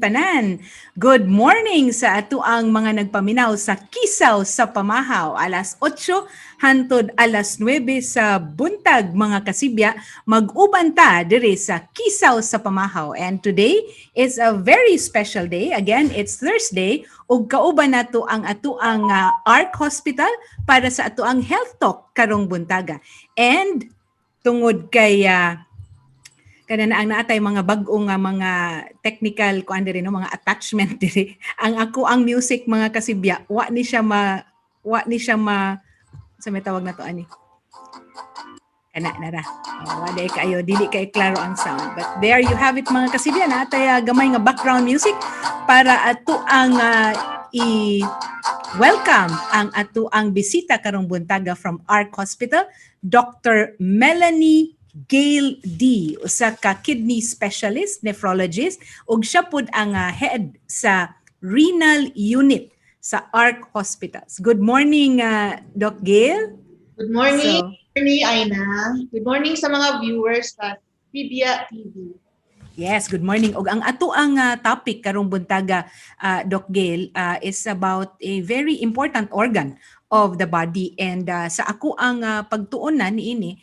Tanan. Good morning sa atuang mga nagpaminaw sa KISAW sa Pamahaw. Alas 8 hantod alas 9 sa buntag mga kasibya. Mag-uban ta diri sa KISAW sa Pamahaw. And today is a very special day. Again, it's Thursday ug kauban nato ang atuang ARC Hospital para sa atuang health talk karong buntaga. And tungod kay kana na ang naatay mga bag-o nga mga technical kuan diri no mga attachment diri ang music mga kasibya wa ni siya ma sa may tawag na to ani kana na ra wa day kayo dili kay klaro ang sound, but there you have it mga kasibya, naatay gamay nga background music para ato ang welcome ang ato ang bisita karong buntaga from ARC Hospital, Dr. Melanie Gail D, usa ka kidney specialist, nephrologist, ug siya pud ang head sa renal unit sa ARC Hospitals. Good morning, Doc Gail. Good morning, Aina. Good morning sa mga viewers sa SibyaTV. Yes, good morning. Og ang ato ang topic karong buntaga, Doc Gail, is about a very important organ of the body, and sa ako ang pagtuonan niini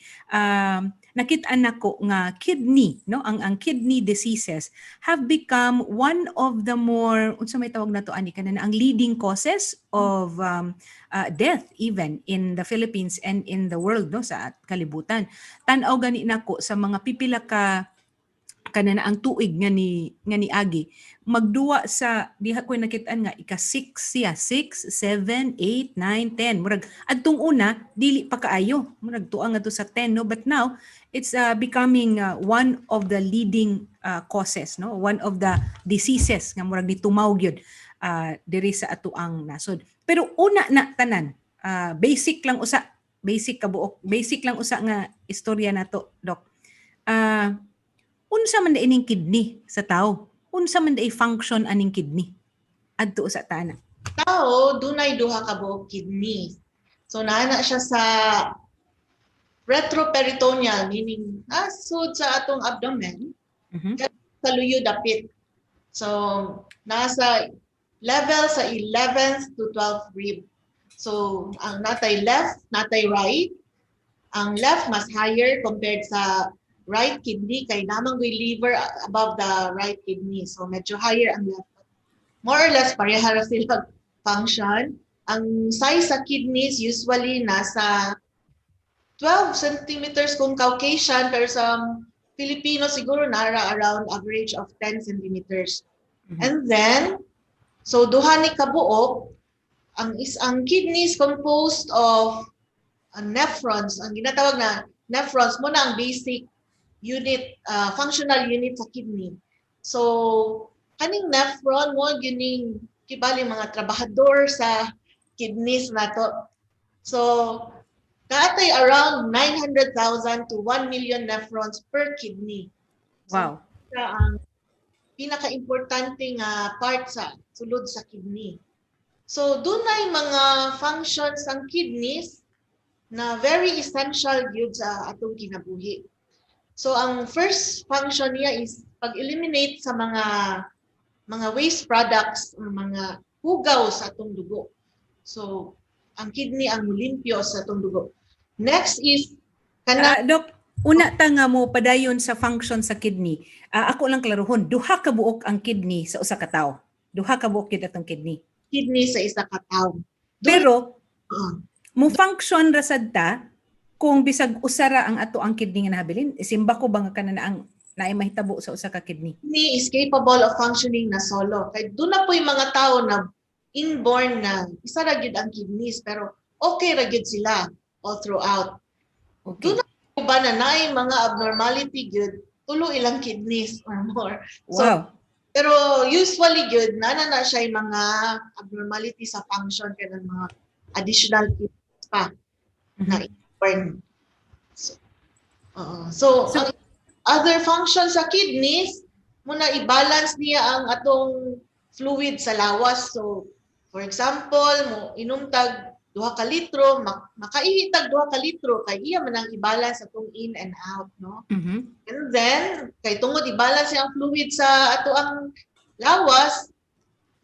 nakita nako nga kidney, no, ang kidney diseases have become one of the more unsa may tawag nato ani kanana ang leading causes of death even in the Philippines and in the world, no, sa kalibutan. Tan-aw gani nako sa mga pipila ka kanana ang tuig nga ni agi magduwa sa diha ko nakitaan nga ika-6 siya 6 7 8 9 10 murag adtong una dili pa kaayo murag tuang nga to sa 10, no, but now it's becoming one of the leading causes, no, one of the diseases nga murag nitumaw gyud diri sa atuang nasod. Pero una na tanan, basic lang usa nga istorya nato, Doc. Unsa man ining kidney sa tao? Unsa man day function aning kidney adto sa tana? Tao dunay duha ka buok kidney. So naana siya sa retroperitoneal, meaning sud sa atong abdomen, sa luyo dapit. So nasa level sa 11th to 12th rib. So ang natay left, natay right. Ang left mas higher compared sa right kidney kay namang may liver above the right kidney. So medyo higher ang left. More or less pareha ra sila function. Ang size sa kidneys usually nasa 12 centimeters kung Caucasian, pero sa Filipino siguro nara around average of 10 centimeters. And then, so duha ni kabuok, ang kidneys composed of nephrons. Ang ginatawag na nephrons mo na ang basic unit, functional unit sa kidney. So, kaning nephron mo, yuning kibali mga trabahador sa kidneys nato. So, kaatay around 900,000 to 1 million nephrons per kidney. So, wow. Ang pinaka-importante nga part sa sulod sa kidney. So, dunay mga functions ang kidneys na very essential gyud sa atong kinabuhi. So ang first function niya is pag-eliminate sa mga waste products, mga hugaw sa atong dugo. So ang kidney ang mulimpyo sa atong dugo. Next is Doc, una ta nga mo padayon sa function sa kidney. Ako lang klarohon, duha ka buok ang kidney sa usa ka tawo. Duha ka buok gyud atong kidney. Kidney sa isa ka tawo. Pero mo function ra sad ta kung bisag usara ang ato ang kidney nga nahabilin. Simba ko ba nga kanana ang naay mahitabo sa usa ka kidney? Kidney is capable of functioning na solo. Kay doon na po yung mga tao na inborn na isa ra gyud ang kidneys pero okay ra gyud sila all throughout. Okay. Doon na ba na naay mga abnormality gyud tulo ilang kidneys or more. So, wow. Pero usually gyud na siya yung mga abnormality sa function kaya mga additional kidneys pa na inborn. So ang other function sa kidneys, muna i-balance niya ang atong fluid sa lawas. So, for example, mo inom tag 2 ka litro, makaihi tag 2 ka litro, kay iya man ang i-balance atong in and out, no? And then, kay tungod i-balance ang fluid sa ato ang lawas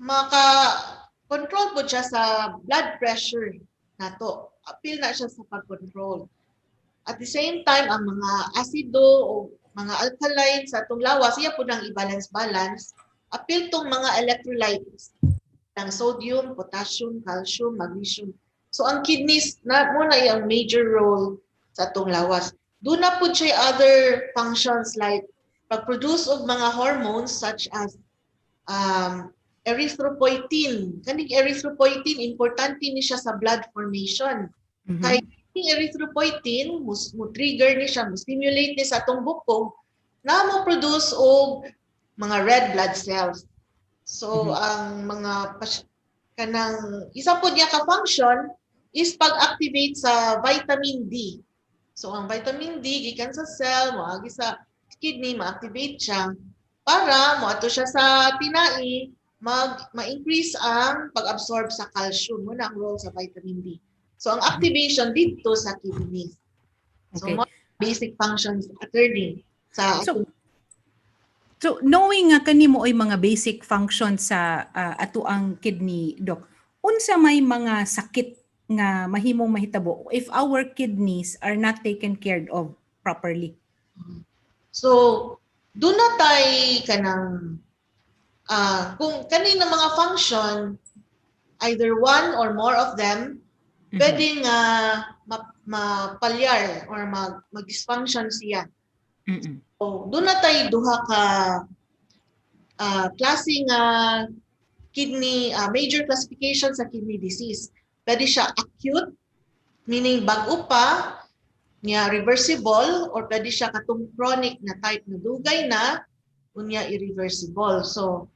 maka-control po siya sa blood pressure nato. Appeal na siya sa pag-control. At the same time, ang mga asido o mga alkaline sa atong lawas, iya po nang i-balance-balance. Appeal tong mga electrolytes ng sodium, potassium, calcium, magnesium. So ang kidneys na muna yung major role sa atong lawas. Do na po siya other functions like pag-produce of mga hormones such as erythropoietin. Kaning erythropoietin, importante ni siya sa blood formation. Kaya yung erythropoietin, mo trigger ni siya, mo stimulate ni sa atong bukog, na mo produce og mga red blood cells. So, ang mga kanang isa po niya ka-function is pag-activate sa vitamin D. So, ang vitamin D, gikan sa cell, moagi sa kidney, ma-activate siya para moato siya sa tinai, ma-increase ang pag-absorb sa calcium. Muna ang role sa vitamin D. So, ang activation dito sa kidney. So, Okay. basic functions attorney sa So knowing nga kanimo ay mga basic functions sa ato ang kidney, Doc, unsa may mga sakit nga mahimong mahitabo if our kidneys are not taken care of properly? So, do na tay kanang kung kanina mga function, either one or more of them, pwedeng mapalyar or mag-dysfunction siya. So, do na tay duha ka klaseng kidney, major classification sa kidney disease. Pwede siya acute, meaning bago pa, niya reversible, or pwede siya katong chronic na type na dugay na, unya irreversible. So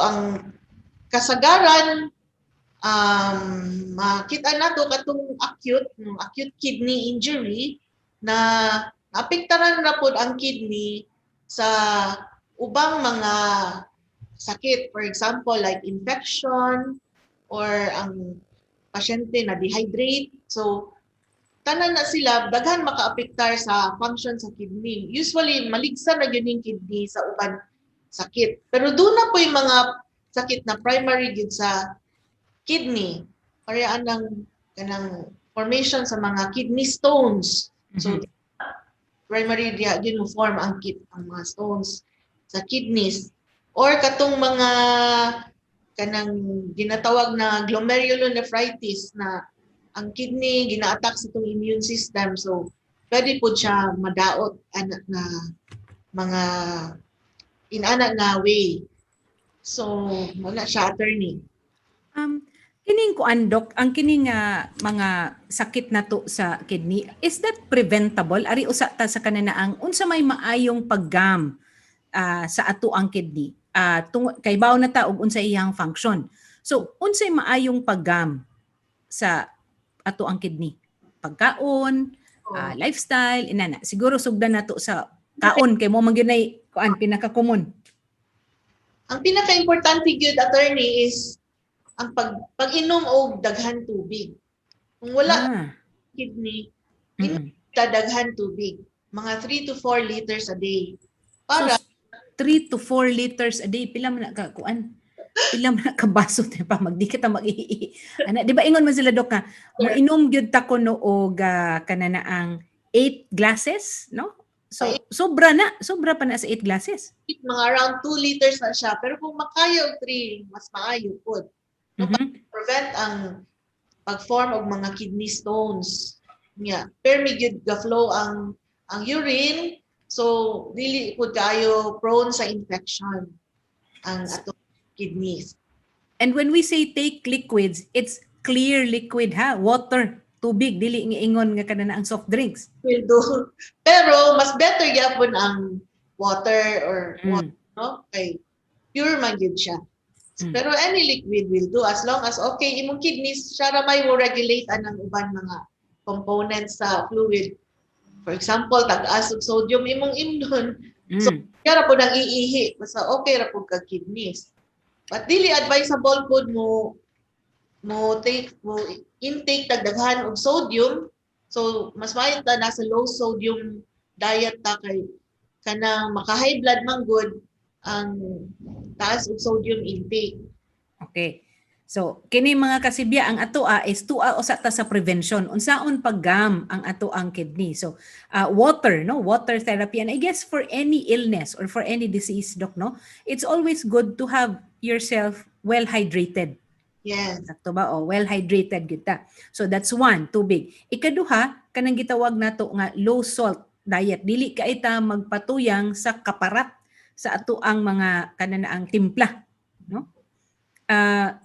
ang kasagaran, makita nato katong acute kidney injury na naapektaran na pod ang kidney sa ubang mga sakit. For example, like infection or ang pasyente na dehydrate. So, tanan na sila, daghan makaapektar sa function sa kidney. Usually, maligsa na yun yung kidney sa uban sakit. Pero doon na po yung mga sakit na primary yun sa kidney. Parehas ng kanang formation sa mga kidney stones. So, primary din mo form ang mga stones sa kidneys. Or katong mga kanang ginatawag na glomerulonephritis na ang kidney gina-attack sa itong immune system. So, pwede po siya madaot na mga inanak na way. So, wala siya attorney. Kining kuan, Doc, ang kining mga sakit na to sa kidney, is that preventable? Ari usa ta sa kananaang unsa may maayong paggam sa ato ang kidney. Kay bawo na ta og unsa iyang function. So, unsay maayong paggam sa ato ang kidney? Pagkaon, lifestyle, inana. Siguro sugdan nato sa kaon kay mo man gyud nay kuan pinaka-common. Ang pinaka-importante gyud attorney is ang pag-inom og daghan tubig. Kung wala kidney, daghan tubig, mga 3 to 4 liters a day. Para 3 to 4 liters a day, pila man ka kuan? Pila man ka baso pa magdi kita ana, di ba ingon man sila Doc nga mo inom gyud ta kuno og kananaang 8 glasses, no? So sobra pa na sa 8 glasses. Mga around 2 liters na siya, pero kung makaya og 3, mas maayo pod. No, prevent ang pag-form og mga kidney stones. Yeah, permi gyud ga flow ang urine. So, dili po tayo prone sa infection ang atong kidneys. And when we say take liquids, it's clear liquid ha, water, tubig, dili ingon nga kana ang soft drinks. Will do. Pero mas better gyapon ang water or water, no? Kay pure man gyud siya. Pero any liquid will do as long as okay imong kidneys siya ra may mo regulate anang uban mga components sa fluid. For example, tag-as og sodium imong imnon. So, kaya po nang iihi. Basta okay ra po kag kidneys. But dili advisable po mo intake tagdaghan og sodium. So, mas maayo ta nasa low sodium diet ta kay kanang maka-high blood man good ang taas og sodium intake. Okay. So kini mga kasibya ang atoa is tua usa ta sa prevention. Unsaon paggam ang atoang kidney. So water, no, water therapy, and I guess for any illness or for any disease, doc, no, it's always good to have yourself well hydrated. Yes. Sakto ba? O, well hydrated kita. So that's one, tubig. Ikaduha, kanang gitawag nato nga low salt diet. Dili ka ita magpatuyang sa kaparat sa ato ang mga kananaang timpla, no?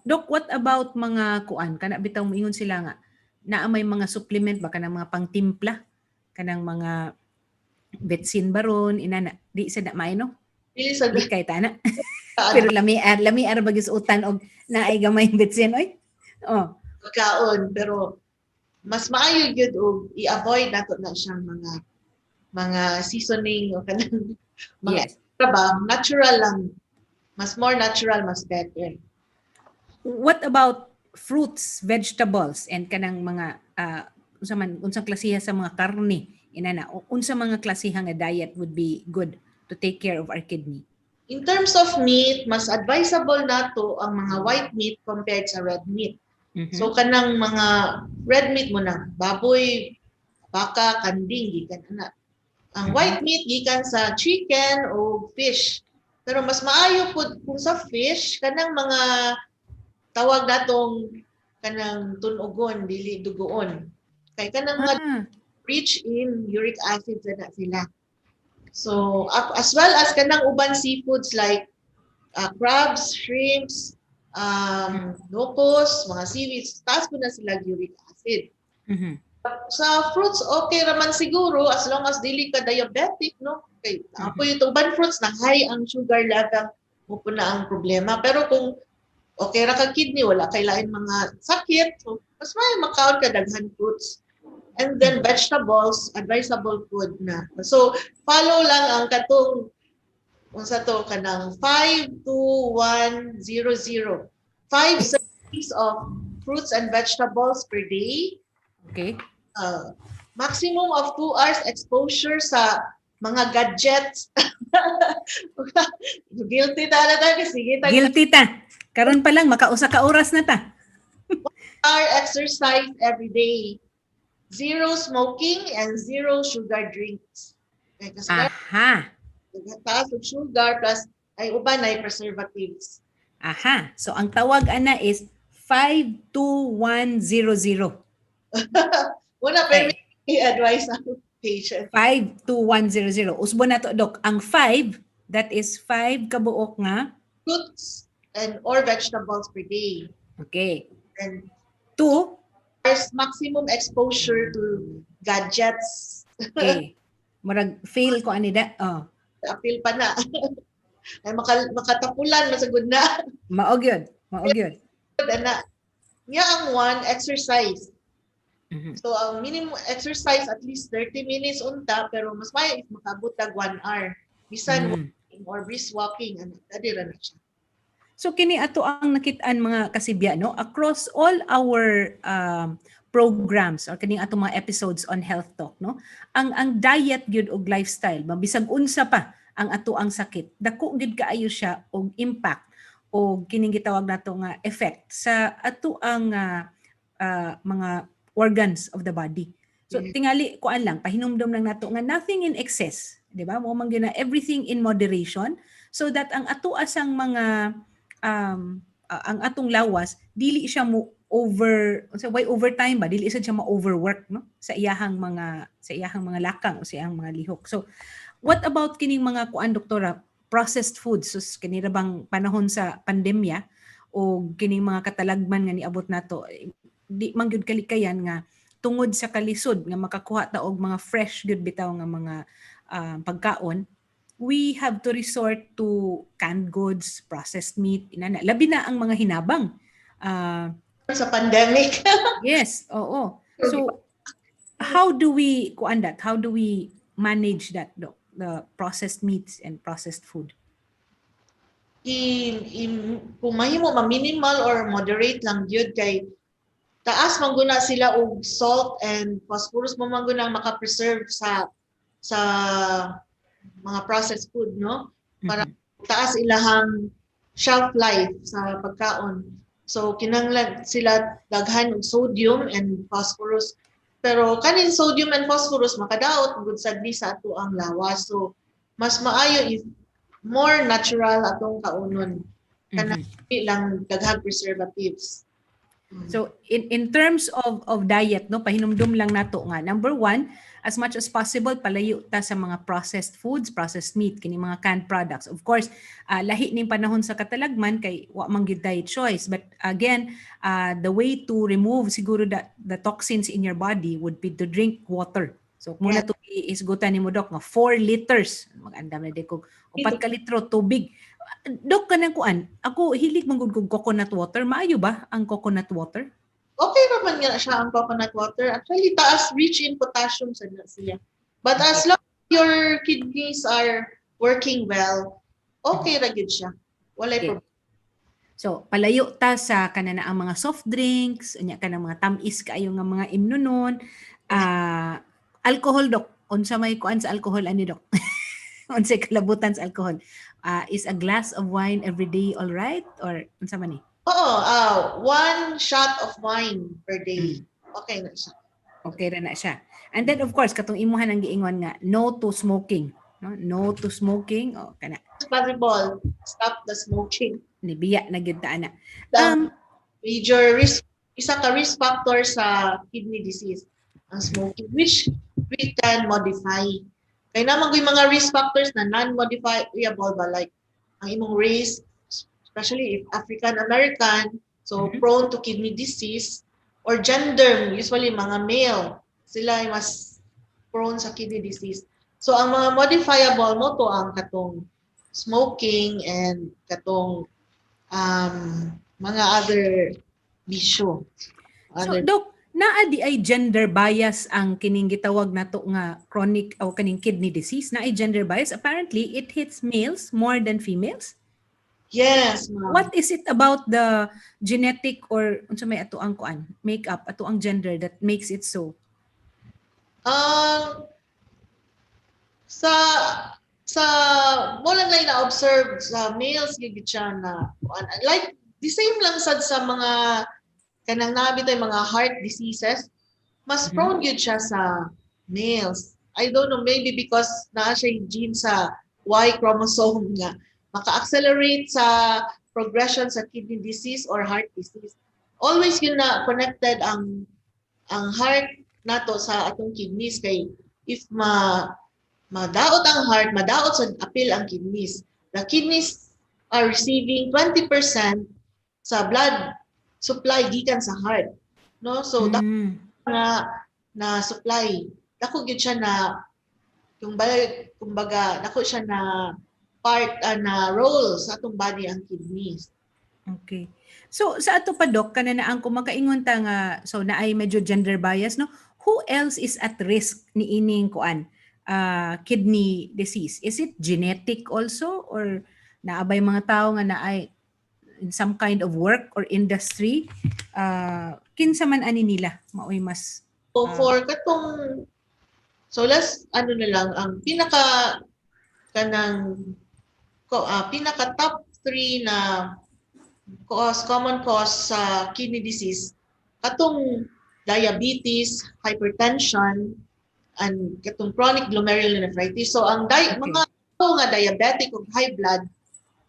Doc, what about mga kuan? Kana bitaw moingon sila nga naa may mga supplement ba kanang mga pangtimpla, kanang mga betsin baron inana di sa na maino? Dili sa Di kay tana. Pero lami ar bagis utan og naay gamay betsin oy. Oh. pagkaon, pero mas maayo gyud og i-avoid nato na siyang mga seasoning o kanang mga Yes. ba, natural lang. Mas more natural, mas better. What about fruits, vegetables, and kanang mga unsang klasiha sa mga karne inana? Unsa mga klasiha nga diet would be good to take care of our kidney? In terms of meat, mas advisable nato ang mga white meat compared sa red meat. Mhm. So kanang mga red meat mo na baboy, baka, kanding gikan ana. Ang white meat gikan sa chicken o fish. Pero mas maayo pud kung sa fish kanang mga tawag natong kanang tunugon dili dugoon. Kay kanang mga rich in uric acid na sila. So as well as kanang uban seafoods like crabs, shrimps, locos, mga seaweeds, taas po na sila uric acid. Mhm. Sa fruits, okay raman siguro as long as dili ka diabetic, no? Okay, ako yung uban fruits na high ang sugar level, mo po na ang problema. Pero kung okay ra ka kidney, wala kay lain mga sakit, so mas may makaon ka daghan fruits. And then vegetables, advisable food na. So follow lang ang katong unsa to kanang 5-2-1-0-0. 5 servings of fruits and vegetables per day. Okay. Maximum of 2 hours exposure sa mga gadgets. Guilty talaga kasi Guilty ta. Karon pa lang makausa ka oras na ta. hour exercise every day. 0 smoking and 0 sugar drinks. Okay, kasi Aha. taas og sugar plus ay uban ay preservatives. Aha. So ang tawag ana is 52100. Wala pero i-advise ang patient. 52100. Usbo na to, Doc. Ang 5, that is 5 kabuok nga. Fruits and or vegetables per day. Okay. And 2, there's maximum exposure to gadgets. okay. Murag fail ko anida. Oh. Apil pa na. Ay makatapulan masagod na. Maog yun. Maog yun. Na. Nya ang one exercise. Mhm. So ang minimum exercise at least 30 minutes unta pero mas may makabot tag 1 hour. Bisan walking or brisk walking ano adira na siya. So kini ato ang nakit-an mga kasibya, no, across all our programs or kining ato mga episodes on health talk, no, ang diet gyud og lifestyle mabisag unsa pa ang ato ang sakit dako gyud kaayo siya og impact o kining gitawag nato nga effect sa ato ang mga organs of the body. So tingali kuan lang pahinumdom lang nato nga nothing in excess, di ba? Mo man gyud na everything in moderation so that ang ato asang mga ang atong lawas dili siya mo why overtime ba dili siya ma-overwork, no, sa iyahang mga lakang o sa iyang mga lihok. So what about kining mga kuan doktora, processed foods? So kini ra bang panahon sa pandemya o kining mga katalagman nga niabot nato di man gyud kalikayan nga tungod sa kalisod nga makakuha ta og mga fresh good bitaw nga mga pagkaon, we have to resort to canned goods, processed meat, inana. Labi na ang mga hinabang. Sa pandemic. Yes, oo. So, how do we kuan that? How do we manage that, Doc? The processed meats and processed food? Kung mahimo ma-minimal or moderate lang gyud kay taas man guna sila og salt and phosphorus mo man guna maka-preserve sa mga processed food, no? Para taas ilahang shelf life sa pagkaon. So kinahanglan sila daghan og sodium and phosphorus. Pero kanin sodium and phosphorus makadaot gud sadli sa ato ang lawas. So mas maayo if more natural atong kaunon. Kana lang daghang preservatives. So in terms of diet, no, pahinumdum lang nato nga. Number one, as much as possible palayo ta sa mga processed foods, processed meat, kini mga canned products. Of course, lahi ning panahon sa katalagman kay wa man gyud diet choice, but again, the way to remove siguro the toxins in your body would be to drink water. So muna to isgutan nimo Dok nga 4 liters. Mag-andam na di ko 4 ka litro tubig. Dok, kanang kuan, ako hilig manggod kog coconut water. Maayo ba ang coconut water? Okay naman nga siya ang coconut water. Actually, taas rich in potassium sa siya. But as long as your kidneys are working well, okay ra gyud siya. Walay problem. So, palayo ta sa kanana ang mga soft drinks, unya kanang mga tamis kaayo nga mga imnunon. Alcohol, Dok. Unsa may kuan sa alcohol ani, Dok? Unsay kalabutan sa alcohol? Is a glass of wine every day all right? Or unsa man ni? Oo, 1 shot of wine per day. Okay na siya. Okay ra na siya. And then of course, katong imuhan ang giingon nga, no to smoking. No, no to smoking. O, kana. Possible, stop the smoking. Nibiya na gyud ta ana. Major risk, isa ka risk factor sa kidney disease, ang smoking, which we can modify. Kaya naman yung mga risk factors na non-modifiable ba, like ang imong race, especially if African American, so prone to kidney disease, or gender, usually mga male, sila ay mas prone sa kidney disease. So ang mga modifiable mo to ang katong smoking and katong mga other bisyo. So, Dok, naa di ay gender bias ang kining gitawag nato nga chronic o kaning kidney disease? Na ay gender bias? Apparently, it hits males more than females? Yes, ma'am. What is it about the genetic or unsa may ato ang kuan, makeup, ato ang gender that makes it so? Sa mo lang na observe sa males gid siya na like the same lang sad sa mga kanang nabitay mga heart diseases, mas prone yun siya sa males. I don't know, maybe because naa siya gene sa Y chromosome nga maka-accelerate sa progression sa kidney disease or heart disease. Always yun na connected ang heart nato sa atong kidneys kay if madaot ang heart, madaot sa apil ang kidneys. The kidneys are receiving 20% sa blood supply gikan sa heart, no? So na supply dako gyud siya na kumbaga dako siya na part na role sa atong body ang kidneys. Okay. So sa ato pa Dok, kanana ang kumakaingon ta nga so naay medyo gender bias, no? Who else is at risk ni ining kuan kidney disease? Is it genetic also or naabay mga tao nga naay in some kind of work or industry, kinsa man ani nila maoy mas so for katong let's ano na lang ang pinaka top 3 na common cause sa kidney disease, katong diabetes, hypertension, and katong chronic glomerulonephritis. So ang mga tao nga diabetic o high blood,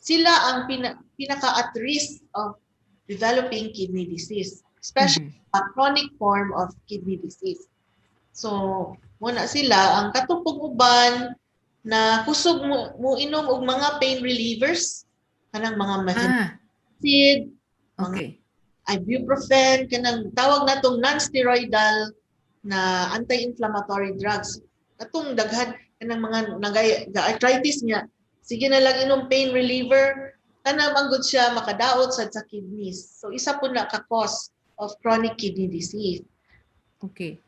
sila ang pinaka at risk of developing kidney disease, especially a chronic form of kidney disease. So, muna sila ang katupog uban na kusog mo inom og mga pain relievers, kanang mga methadone, mga ibuprofen, kanang tawag natong non-steroidal na anti-inflammatory drugs. Katong daghan kanang mga arthritis niya, sige na lang inom pain reliever, kanang manggod siya makadaot sa kidneys. So isa po na ka-cause of chronic kidney disease. Okay.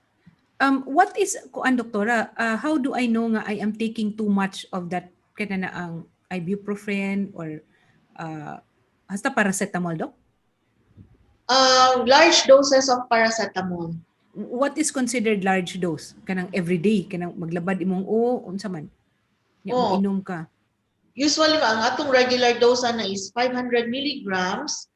What is kuan doktora? How do I know nga I am taking too much of that kanana ang ibuprofen or hasta paracetamol, Dok? Large doses of paracetamol. What is considered large dose? Kanang everyday, kanang maglabad imong unsa man? Nya inom ka. usually ang atong regular dose na is 500 milligrams,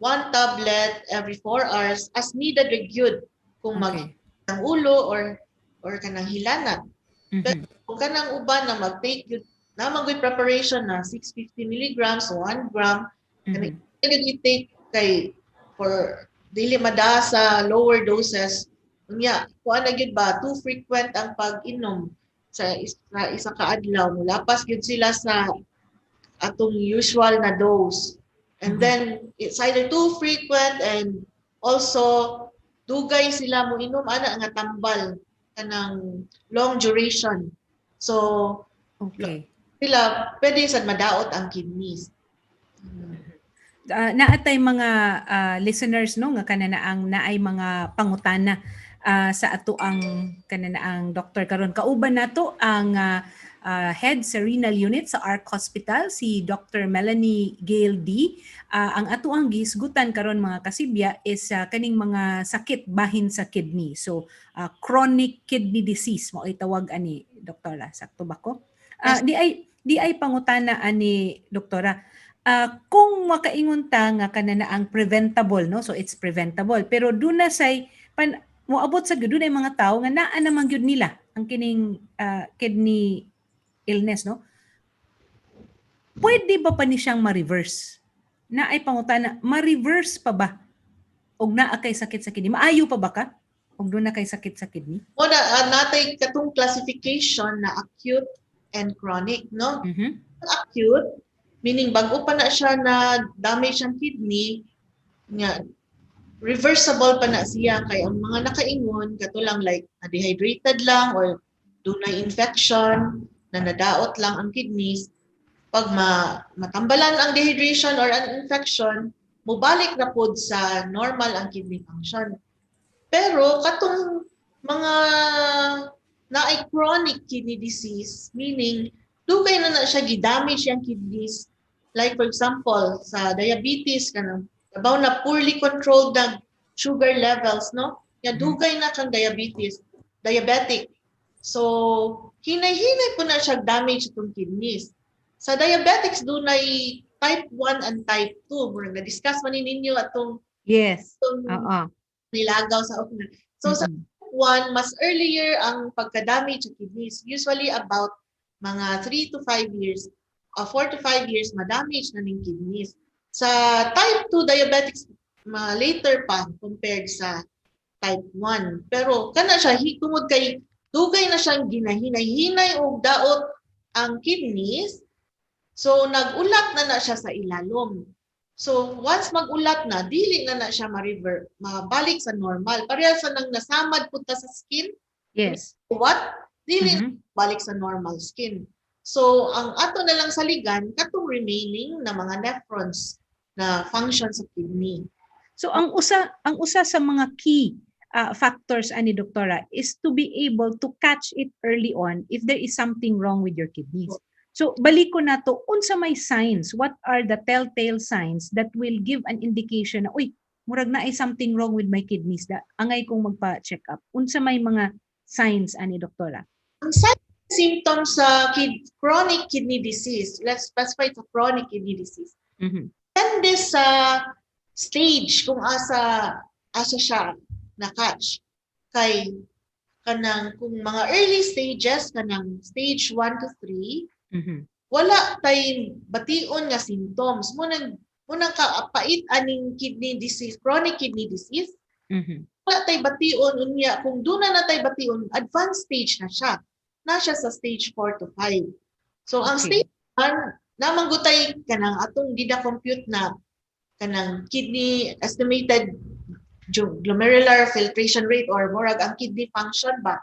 one tablet every 4 hours as needed gyud kung Okay. ang ulo or kanang hilanat. Pero Mhm. kung kanang uban na mag-take yun, naman good preparation na 650 milligrams, 1 gram, kanang i-take kay for dili mada sa lower doses. Unya, kuan na gyud ba too frequent ang pag-inom sa isa ka adlaw, lapas gyud sila sa atong usual na dose. And then it's either too frequent and also dugay sila mo inom ana nga tambal kanang long duration. So Okay. sila pwede sad madaot ang kidneys. Naatay mga listeners no nga kananaang naay mga pangutana sa ato ang kananaang doktor karon kauban nato ang head sa renal unit sa ARC Hospital si Dr. Melanie Gail D. Ang ato ang gisgutan karon mga kasibya is kaning mga sakit bahin sa kidney. So chronic kidney disease mo ay tawag ani doktora. Sakto ba ko? Yes. Di ay pangutana ani doktora. Kung makaingon ta nga kanana ang preventable no, so it's preventable, pero doon na say moabot sa gyud dunay mga tawo nga naa naman gyud nila ang kining kidney illness no. Pwede ba pa ni siyang ma-reverse? Na ay pangutana, ma-reverse pa ba og naa kay sakit sa kidney? Maayo pa ba ka og doon na kay sakit sa kidney? Muna natay katong classification na acute and chronic no. Acute meaning bago pa na siya na damage ang kidney nga reversible pa na siya kay ang mga nakaingon katulang like dehydrated lang or dunay infection na nadaot lang ang kidneys pag matambalan ang dehydration or an infection mubalik na pod sa normal ang kidney function. Pero katong mga naay chronic kidney disease meaning dugay na siya gidamage ang kidneys. Like for example, sa diabetes, kanang labaw na poorly controlled na sugar levels, no? Ya dugay na kang diabetic. So, hinay-hinay po na siya damage itong kidneys. Sa diabetics, dunay type 1 and type 2. Murag na-discuss man ninyo atong Yes. nilagaw sa okna. So, sa type 1, mas earlier ang pagka-damage sa kidneys. Usually about mga 3 to 5 years 4 to 5 years ma-damage na ning kidneys. Sa type 2 diabetics, later pa compared sa type 1. Pero kana siya, tungod kay dugay na siyang ginahinay-hinay o daot ang kidneys, so nag-ulat na siya sa ilalom. So once mag-ulat na, dili na siya mabalik sa normal. Pareha sa nang nasamad punta sa skin. Yes. What? Dili na balik sa normal skin. So, ang ato na lang saligan, katong remaining na mga nephrons na function sa kidney. So, ang usa sa mga key factors ani doktora is to be able to catch it early on if there is something wrong with your kidneys. So, balik ko na to, unsa may signs, what are the telltale signs that will give an indication na, uy, murag na ay something wrong with my kidneys, angay kong magpa-check up. Unsa may mga signs ani doktora? Ang symptoms sa chronic kidney disease, let's specify sa chronic kidney disease. Depende sa stage kung asa siya na-catch. Kay kanang kung mga early stages, kanang stage 1 to 3, wala tay bation nga symptoms. Munang kapait aning kidney disease, chronic kidney disease. Wala tay bation unya kung duna na tay bation, advanced stage na siya. Na siya sa stage 4 to 5. So ang stage 1 namang gutay kanang atong gida-compute na kanang kidney estimated glomerular filtration rate or murag ang kidney function ba.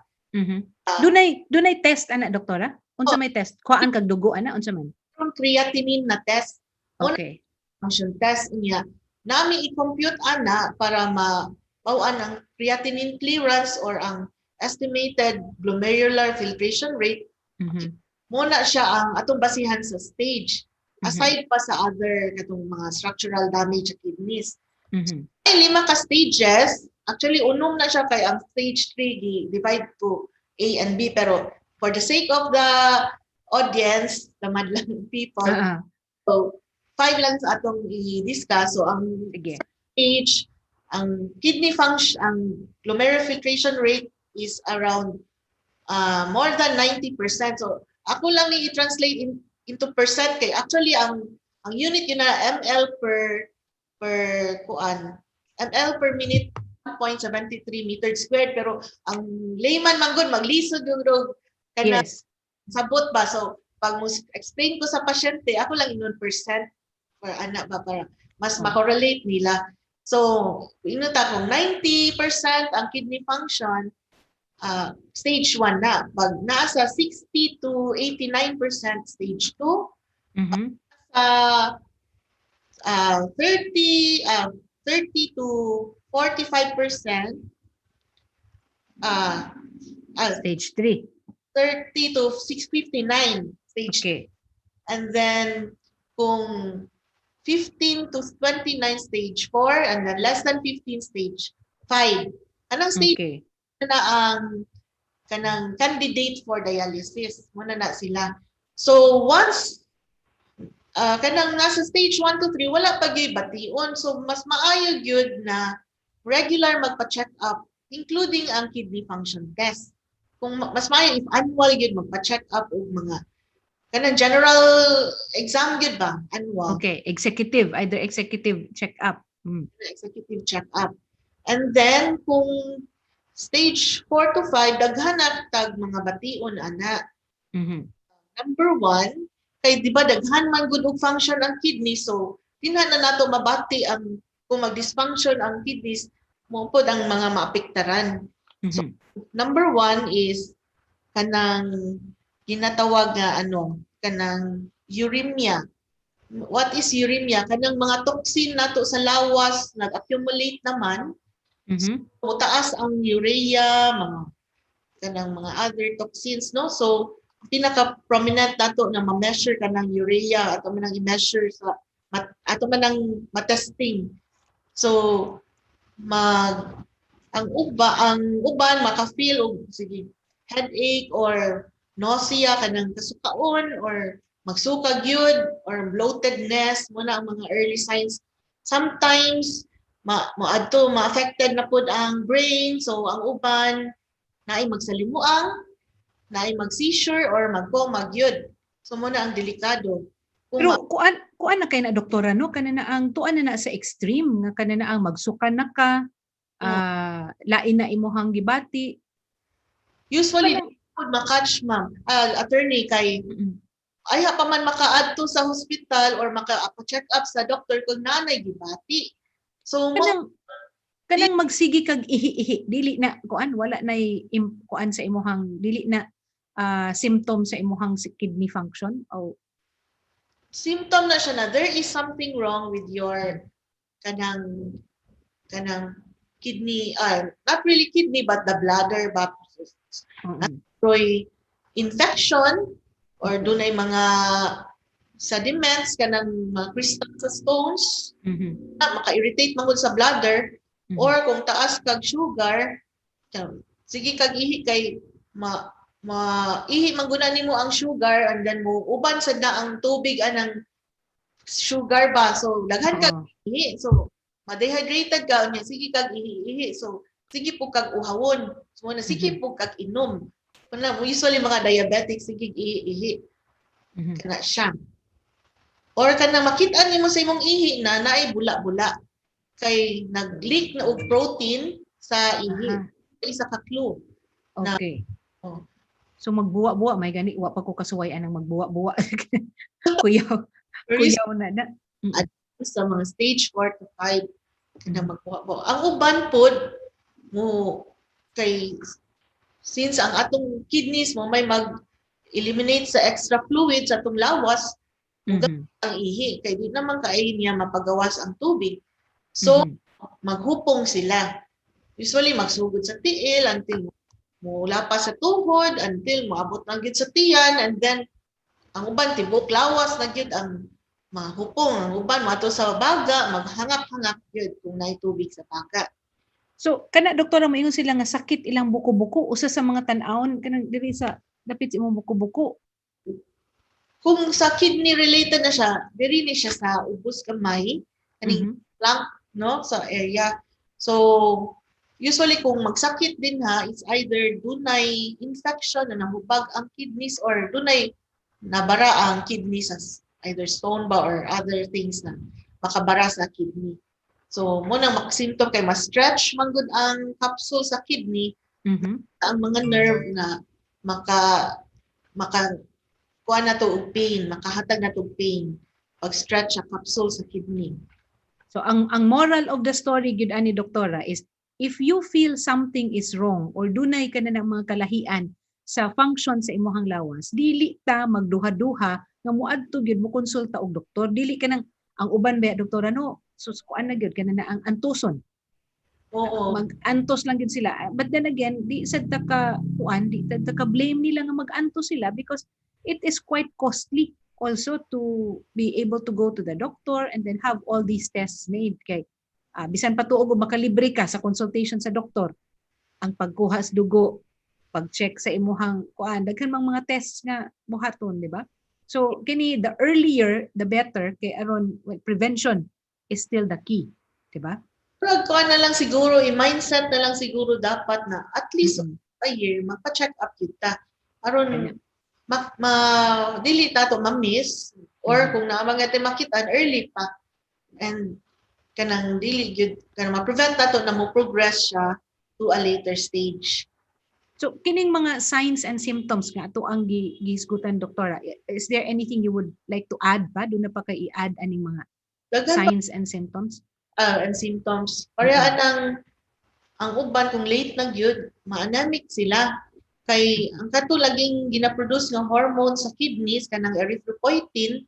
Dunay test ana doktora? Unsa may test? Kuan kag dugo ana unsa man? Yung creatinine na test. Okay. Function test niya. Nami i-compute ana para mauan ang creatinine clearance or ang estimated glomerular filtration rate. Muna siya ang atong basihan sa stage. Aside pa sa other katong mga structural damage sa kidneys. Ay 5 ka stages. Actually, unom na siya kay ang stage 3 divide to A and B. Pero for the sake of the audience, tamad lang people. So 5 lang sa atong i-discuss. So ang Sige. stage, ang kidney function, ang glomerular filtration rate is around more than 90%. So ako lang i-translate into percent kay actually ang unit yun na ml ml per minute 1.73 meter squared, pero ang layman man gud maglisod yung kana Yes. sabot ba. So pag mo explain ko sa pasyente, ako lang inon percent for ana ba para mas makorelate nila. So inuta kung 90% ang kidney function, stage 1 na. Pag nasa 60 to 89% stage 2, sa 30 to 45%, stage 3. 30 to 659 stage. Okay. And then kung 15 to 29 stage 4, and then less than 15 stage 5. Anong stage na ang kanang candidate for dialysis? Muna na sila. So once kanang nasa stage 1 to 3, wala pa gyud bation. So mas maayo gyud na regular magpa-check up, including ang kidney function test. Kung mas maayo if annual gyud magpa-check up og mga kanang general exam gyud ba, annual. Okay, either executive check-up. Executive check-up. And then kung stage 4 to 5, daghan na tag mga bation ana. Number 1, kay di ba daghan man gud og function ang kidney, so dinha na nato mabati ang kung mag-dysfunction ang kidneys mo pod ang mga maapektaran. So number 1 is kanang ginatawag nga kanang uremia. What is uremia? Kanang mga toxin nato sa lawas nag-accumulate naman. So taas ang urea, mga kanang mga other toxins, no? So pinaka-prominent nato na ma-measure kanang urea ato man ang i-measure sa ato man ang matesting. So ang uban maka-feel og sige headache or nausea kanang kasukaon or magsukag yun or bloatedness mo na ang mga early signs. Sometimes ma-affected na pod ang brain, so ang uban naay magsalimuang, naay mag-seizure or mag-coma gyud. So mo na ang delikado. Pero kuan na kay na doktora no, kanina ang tuan na sa extreme nga kanina ang magsukan na ka, lain na imuhang gibati. Usually ma-catch ma'am, attorney kay ayaw pa man makaadto sa hospital or maka-check up sa doctor kung nanay gibati. So kanang magsigi kag ihi-ihi dili na kuan wala na kuan sa imuhang dili na symptom sa imuhang kidney function o symptom na siya na there is something wrong with your kanang kidney, not really kidney but the bladder ba, infection or dunay mga sediments kanang mga crystal sa stones maka-irritate man sa bladder or kung taas kag sugar sige kag ihi kay ihi mangguna nimo ang sugar and then mo uban sad na ang tubig anang sugar ba, so daghan kag ihi, so ma-dehydrated ka unya sige kag ihi so sige po kag uhawon, so na sige po kag inom. Kuna usually mga diabetic sige ihi kana siya. Or kana makita nimo sa imong ihi na naay bula-bula kay nag-leak na og protein sa ihi. Isa ka clue. Okay. So magbuwa-buwa may gani wa pa ko kasuwayan ang magbuwa-buwa. kuyaw na. Sa mga stage 4 to 5 kana magbuwa-buwa. Ang uban pod mo kay since ang atong kidneys mo may mag-eliminate sa extra fluid sa atong lawas, ang ihi kay di naman kay niya mapagawas ang tubig. So maghupong sila. Usually magsugod sa tiil until mula pa sa tuhod until moabot na gyud sa tiyan, and then ang uban tibok lawas na gyud ang mahupong. Ang uban mato sa baga maghangap-hangap gyud kung naay tubig sa baga. So kana doktora moingon sila nga sakit ilang buko-buko usa sa mga tan-awon kanang diri sa dapit imong buko-buko. kung sa kidney related na siya, diri ni siya sa ubos kamay, kaning plank, no, sa area. So, usually kung magsakit din ha, it's either dunay infection na nahubag ang kidneys or dunay nabara ang kidneys as either stone ba or other things na makabara sa kidney. So, muna makasymptom kay ma-stretch man gud ang capsule sa kidney, ang mga nerve na maka kuha na to og pain, makahatag na to og pain pag stretch sa capsule sa kidney. So ang moral of the story gid ani doktora is if you feel something is wrong or dunay ka na ng mga kalahian sa function sa imong lawas, dili ta magduha-duha nga moadto gyud mo konsulta og doktor. Dili ka nang ang uban ba doktora no, sus kuan na gyud kana na ang antuson. Oo. Mag-antos lang gyud sila. But then again, di sad ta ka kuan, di sad ta ka blame nila nga mag-antos sila because it is quite costly also to be able to go to the doctor and then have all these tests made kay bisan pa tuog makalibre ka sa consultation sa doktor ang pagkuha sa dugo, pag-check sa imuhang kuan, daghan mang mga tests nga buhaton, di ba? So kini the earlier the better kay aron prevention is still the key, di ba? Pero kuan na lang siguro, i-mindset na lang siguro dapat na at least a year magpa-check up kita aron dili ta to ma-miss or kung naa mga makitaan early pa and kanang dili gyud kanang ma-prevent ta to na mo progress siya to a later stage. So kining mga signs and symptoms nga ato ang gisgutan doktora, is there anything you would like to add pa? Doon na pa kay i-add aning mga signs and symptoms? And symptoms. Pareha ang uban kung late na gyud, ma-anemic sila. Kay ang kato laging ginaproduce ng hormone sa kidneys kanang erythropoietin,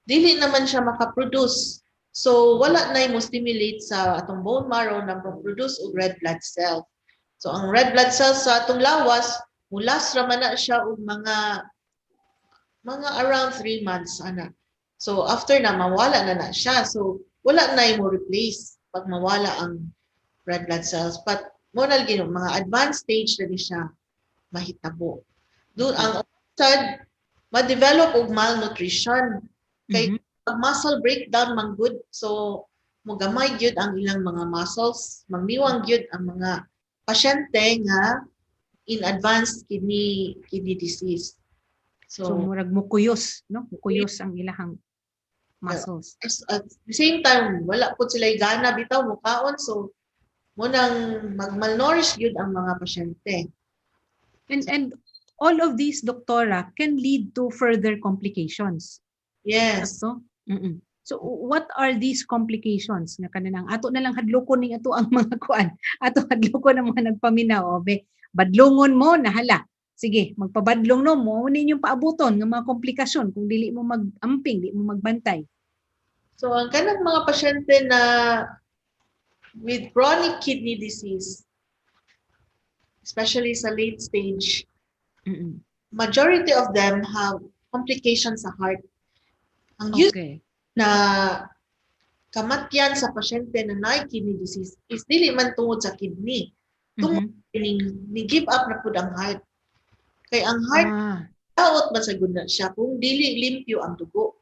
dili naman siya makaproduce. So wala na mo stimulate sa atong bone marrow na produce og red blood cell. So ang red blood cells sa atong lawas, mulas ra man na siya og mga around 3 months ana. So after na mawala na siya. So wala na mo replace pag mawala ang red blood cells. But mo na mga advanced stage na siya mahitabo. Doon ang sad ma-develop og malnutrition kay muscle breakdown man good. So mogamay gyud ang ilang mga muscles, magniwang gyud ang mga pasyente nga in advanced kidney disease. So murag mukuyos, no? Mukuyos ang ilahang muscles. At the same time, wala po sila gana bitaw mukaon, so munang mag-malnourish gyud ang mga pasyente. And all of these, doktora, can lead to further complications. Yes. So what are these complications nga kanang ato na lang hadlokon ning ato ang mga kuan, ato hadlokon ang mga nagpaminaw obe badlongon mo nahala. Sige, magpabadlong no mo ninyong paabuton ng mga komplikasyon kung dili mo mag-amping, dili mo magbantay. So ang kanang mga pasyente na with chronic kidney disease, especially sa late stage, majority of them have complications sa heart. Ang na kamatyan sa pasyente na may kidney disease is dili man tungod sa kidney. Tungod ni give up na pud ang heart. Kay ang heart daot man sa guna siya kung dili limpyo ang dugo.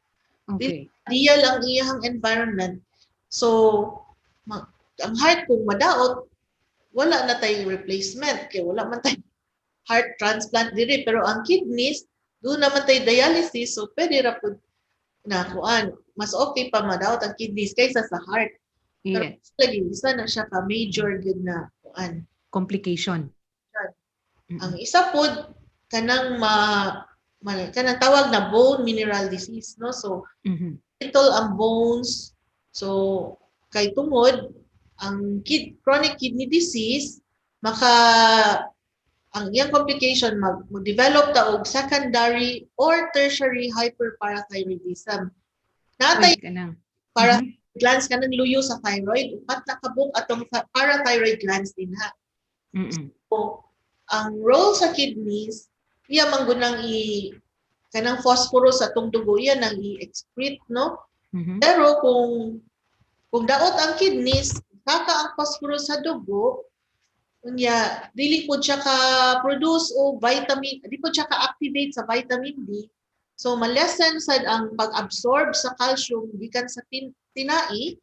Diyal ang iyang environment. So ang heart kung madaot, wala na tay replacement kay wala man tay heart transplant diri, pero ang kidneys doon naman tay dialysis, so pwede ra pud na kuan mas okay pa madaot ang kidneys kaysa sa heart. Pero lagi isa na siya ka major good na kuan complication. Ang isa pud kanang kanang tawag na bone mineral disease, no? So little ang bones, so kay tungod ang chronic kidney disease ang iyang complication mag-develop ta og secondary or tertiary hyperparathyroidism. Natay para glands kanang luyo sa thyroid, upat na kabuk atong parathyroid glands din ha. So ang role sa kidneys, iya man gunang kanang phosphorus sa atong dugo iya nang i-excrete, no? Pero kung daot ang kidneys, kaka ang phosphorus sa dugo, unya dili po siya ka produce o vitamin, di po siya ka activate sa vitamin D, So malesen sad ang pag-absorb sa calcium gikan sa tinai.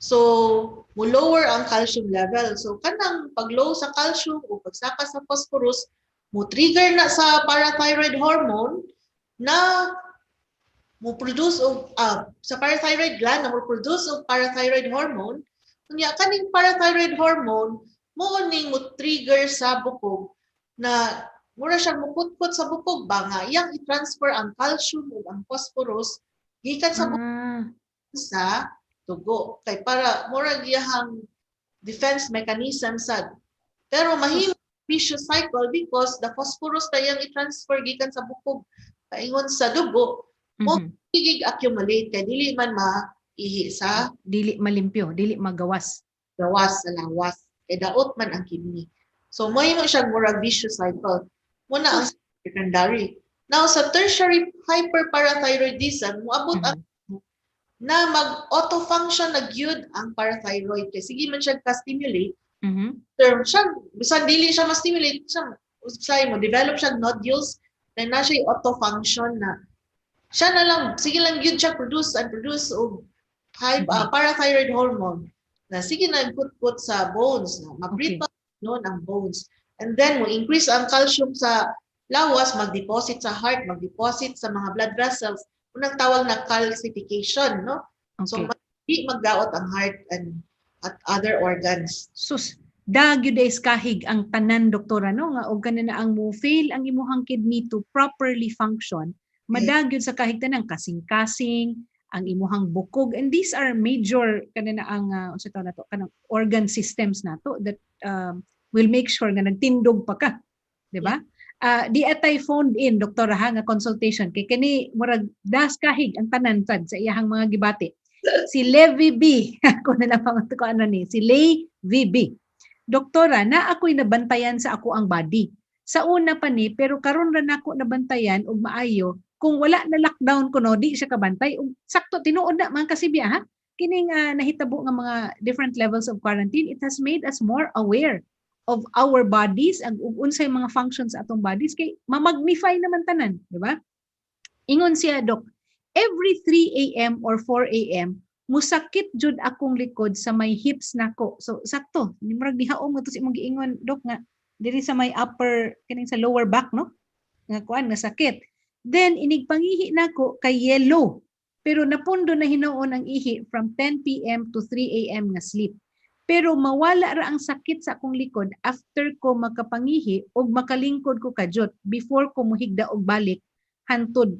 So mo lower ang calcium level. So kanang pag-low sa calcium o pagsaka sa phosphorus mo trigger na sa parathyroid hormone na mo produce og sa parathyroid gland na mo produce og parathyroid hormone. Kunya kaning parathyroid hormone mo ning mo trigger sa bukog na mura siyang mukutkot sa bukog ba nga iyang i-transfer ang calcium ug ang phosphorus gikan sa bukog sa tugo kay para mura giyahang defense mechanism sad. Pero mahimo vicious cycle because the phosphorus na iyang i-transfer gikan sa bukog paingon sa dugo mo higig accumulate kay dili man maihi sa dili malimpyo, dili magawas. Gawas sa lawas kay daot man ang kidney. So mahimo siyang murag vicious cycle. Muna ang secondary. Now sa tertiary hyperparathyroidism moabot ang na mag-auto-function na gyud ang parathyroid kay sige man siya ka-stimulate. Term siya bisan dili siya ma-stimulate siya usay mo develop siya nodules then na siya auto-function na siya na lang sige lang gyud siya produce og high parathyroid hormone na sige na put sa bones na ma-breed pa noon ang bones and then mo increase ang calcium sa lawas mag-deposit sa heart mag-deposit sa mga blood vessels unang tawag na calcification no so di magdaot ang heart and at other organs sus gyud is kahig ang tanan doktora no nga og kanina ang mo fail ang imong kidney to properly function madagyud sa kahig tanan kasing-kasing ang imuhang bukog and these are major kanina ang unsa tawag nato kanang organ systems nato that will make sure nga nagtindog pa ka di ba di atay phoned in doktora ha nga consultation kay kani murag das kahig ang tanan sad sa iyahang mga gibati si Levi B ako na lang ko ano ni si Levi B doktora na ako'y nabantayan sa ako ang body sa una pa ni pero karon ra nako nabantayan og maayo kung wala na lockdown kuno di siya kabantay sakto tinuod na mga kasibya ha kining nahitabo nga mga different levels of quarantine it has made us more aware of our bodies and unsay mga functions atong bodies kay ma-magnify naman tanan di ba ingon siya dok every 3 AM or 4 AM musakit jud akong likod sa may hips nako so sakto ni murag dihaom nga to si imong giingon dok nga diri sa may upper kining sa lower back no nga kuan nga sakit then inig pangihi nako kay yellow pero napundo na hinuon ang ihi from 10 PM to 3 AM nga sleep pero mawala ra ang sakit sa akong likod after ko makapangihi og makalingkod ko kadyot before ko muhigda og balik hantod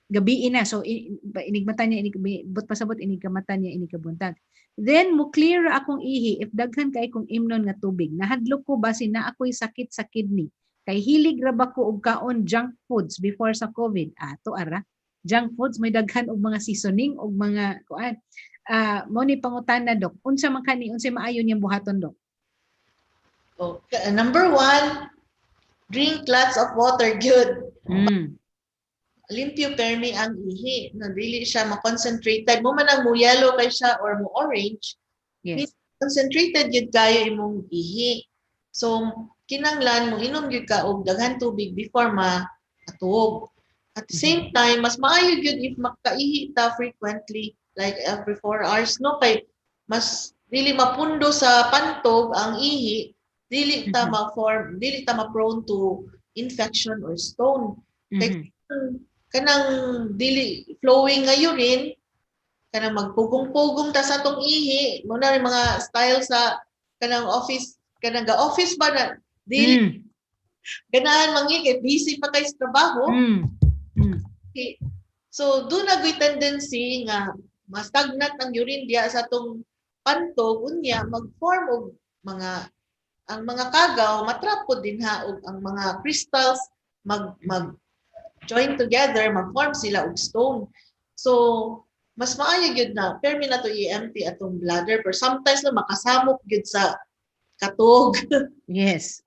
gabi na so inigmata niya but pasabot inigamata niya inikabuntag then mo clear ra akong ihi if daghan kay kong imnon nga tubig nahadlok ko basin na ako'y sakit sa kidney kay hilig ra ba ko og kaon junk foods before sa COVID to ara junk foods may daghan og mga seasoning og mga kuan mo ni pangutana dok unsa man kani unsay maayo niyang buhaton dok number 1 drink lots of water good limpyo permi ang ihi na dili siya ma-concentrated mo man ang mo yellow kay siya or mo orange yes concentrated gyud kayo imong ihi so kinanglan mo inom gyud ka og daghan tubig before matug at the same time mas maayo gyud if makaihi ta frequently like every 4 hours no kay mas dili mapundo sa pantog ang ihi dili ta ma-form dili ta ma-prone to infection or stone kay kanang dili flowing nga urine kanang magpugong-pugong ta sa tong ihi mo na mga style sa kanang office kanang ga-office ba na dili ganahan mangigit busy pa kay sa trabaho okay. So do na gyud tendency nga mas stagnant ang urine diya sa tong pantog unya mag-form og ang mga kagaw matrapod din ha og ang mga crystals mag join together mag-form sila og stone so mas maayo gyud na permi na to i-empty atong bladder pero sometimes na makasamok gyud sa katog yes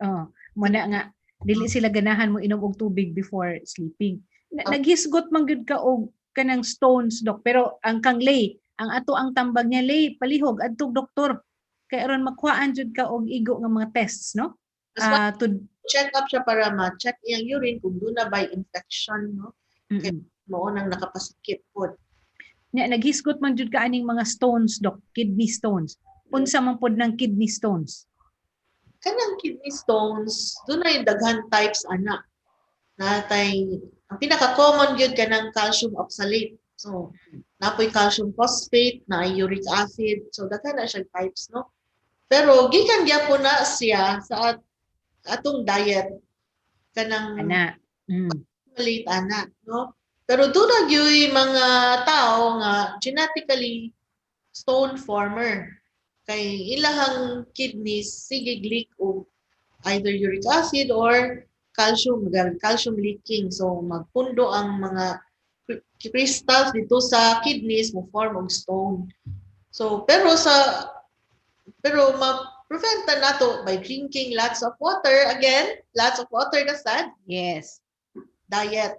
mo na nga dili sila ganahan mo inom og tubig before sleeping naghisgot man gyud ka og kanang stones dok pero ang kang lay ang ato ang tambag niya lay palihog adtong doktor kay aron makuhaan jud ka og igo nga mga tests no to check up siya para ma-check iyang urine kung doon na by infection no Kaya mao nang nakapasakit pod. Nya naghisgot man jud ka aning mga stones, Dok, kidney stones. Unsa man pod ng kidney stones? Kanang kidney stones, dunay daghan types ana. Natay ang pinaka-common gyud kanang calcium oxalate. So napoy calcium phosphate, na uric acid. So daghan na siya types, no? Pero gikan gyapon na siya sa atong diet kanang Ana. late ana, no? Pero doon gyud mga tao nga genetically stone former kay ilahang kidneys sige leak og either uric acid or calcium leaking. So magpundo ang mga crystals dito sa kidneys mo form og stone. So pero ma-preventa nato by drinking lots of water. Again, lots of water na sad. Yes. Diet.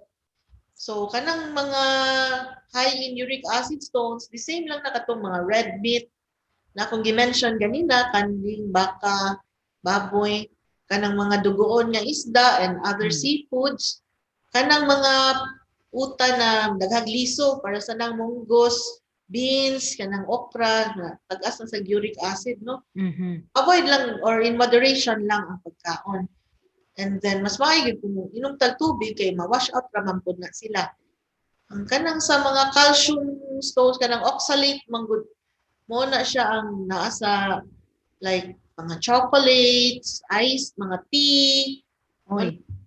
So kanang mga high in uric acid stones, the same lang na katong mga red meat na kung gi-mention ganina, kanding, baka, baboy, kanang mga dugoon nga isda and other seafoods, kanang mga uta na daghang liso para sa nang munggos, beans, kanang okra, na tag-as na sa uric acid, no? Avoid lang or in moderation lang ang pagkaon. And then mas maayos kung inom tag tubig kay ma-wash out ra man pud na sila. Ang kanang sa mga calcium stones kanang oxalate manggod mo na siya ang naa sa like mga chocolates, ice, mga tea,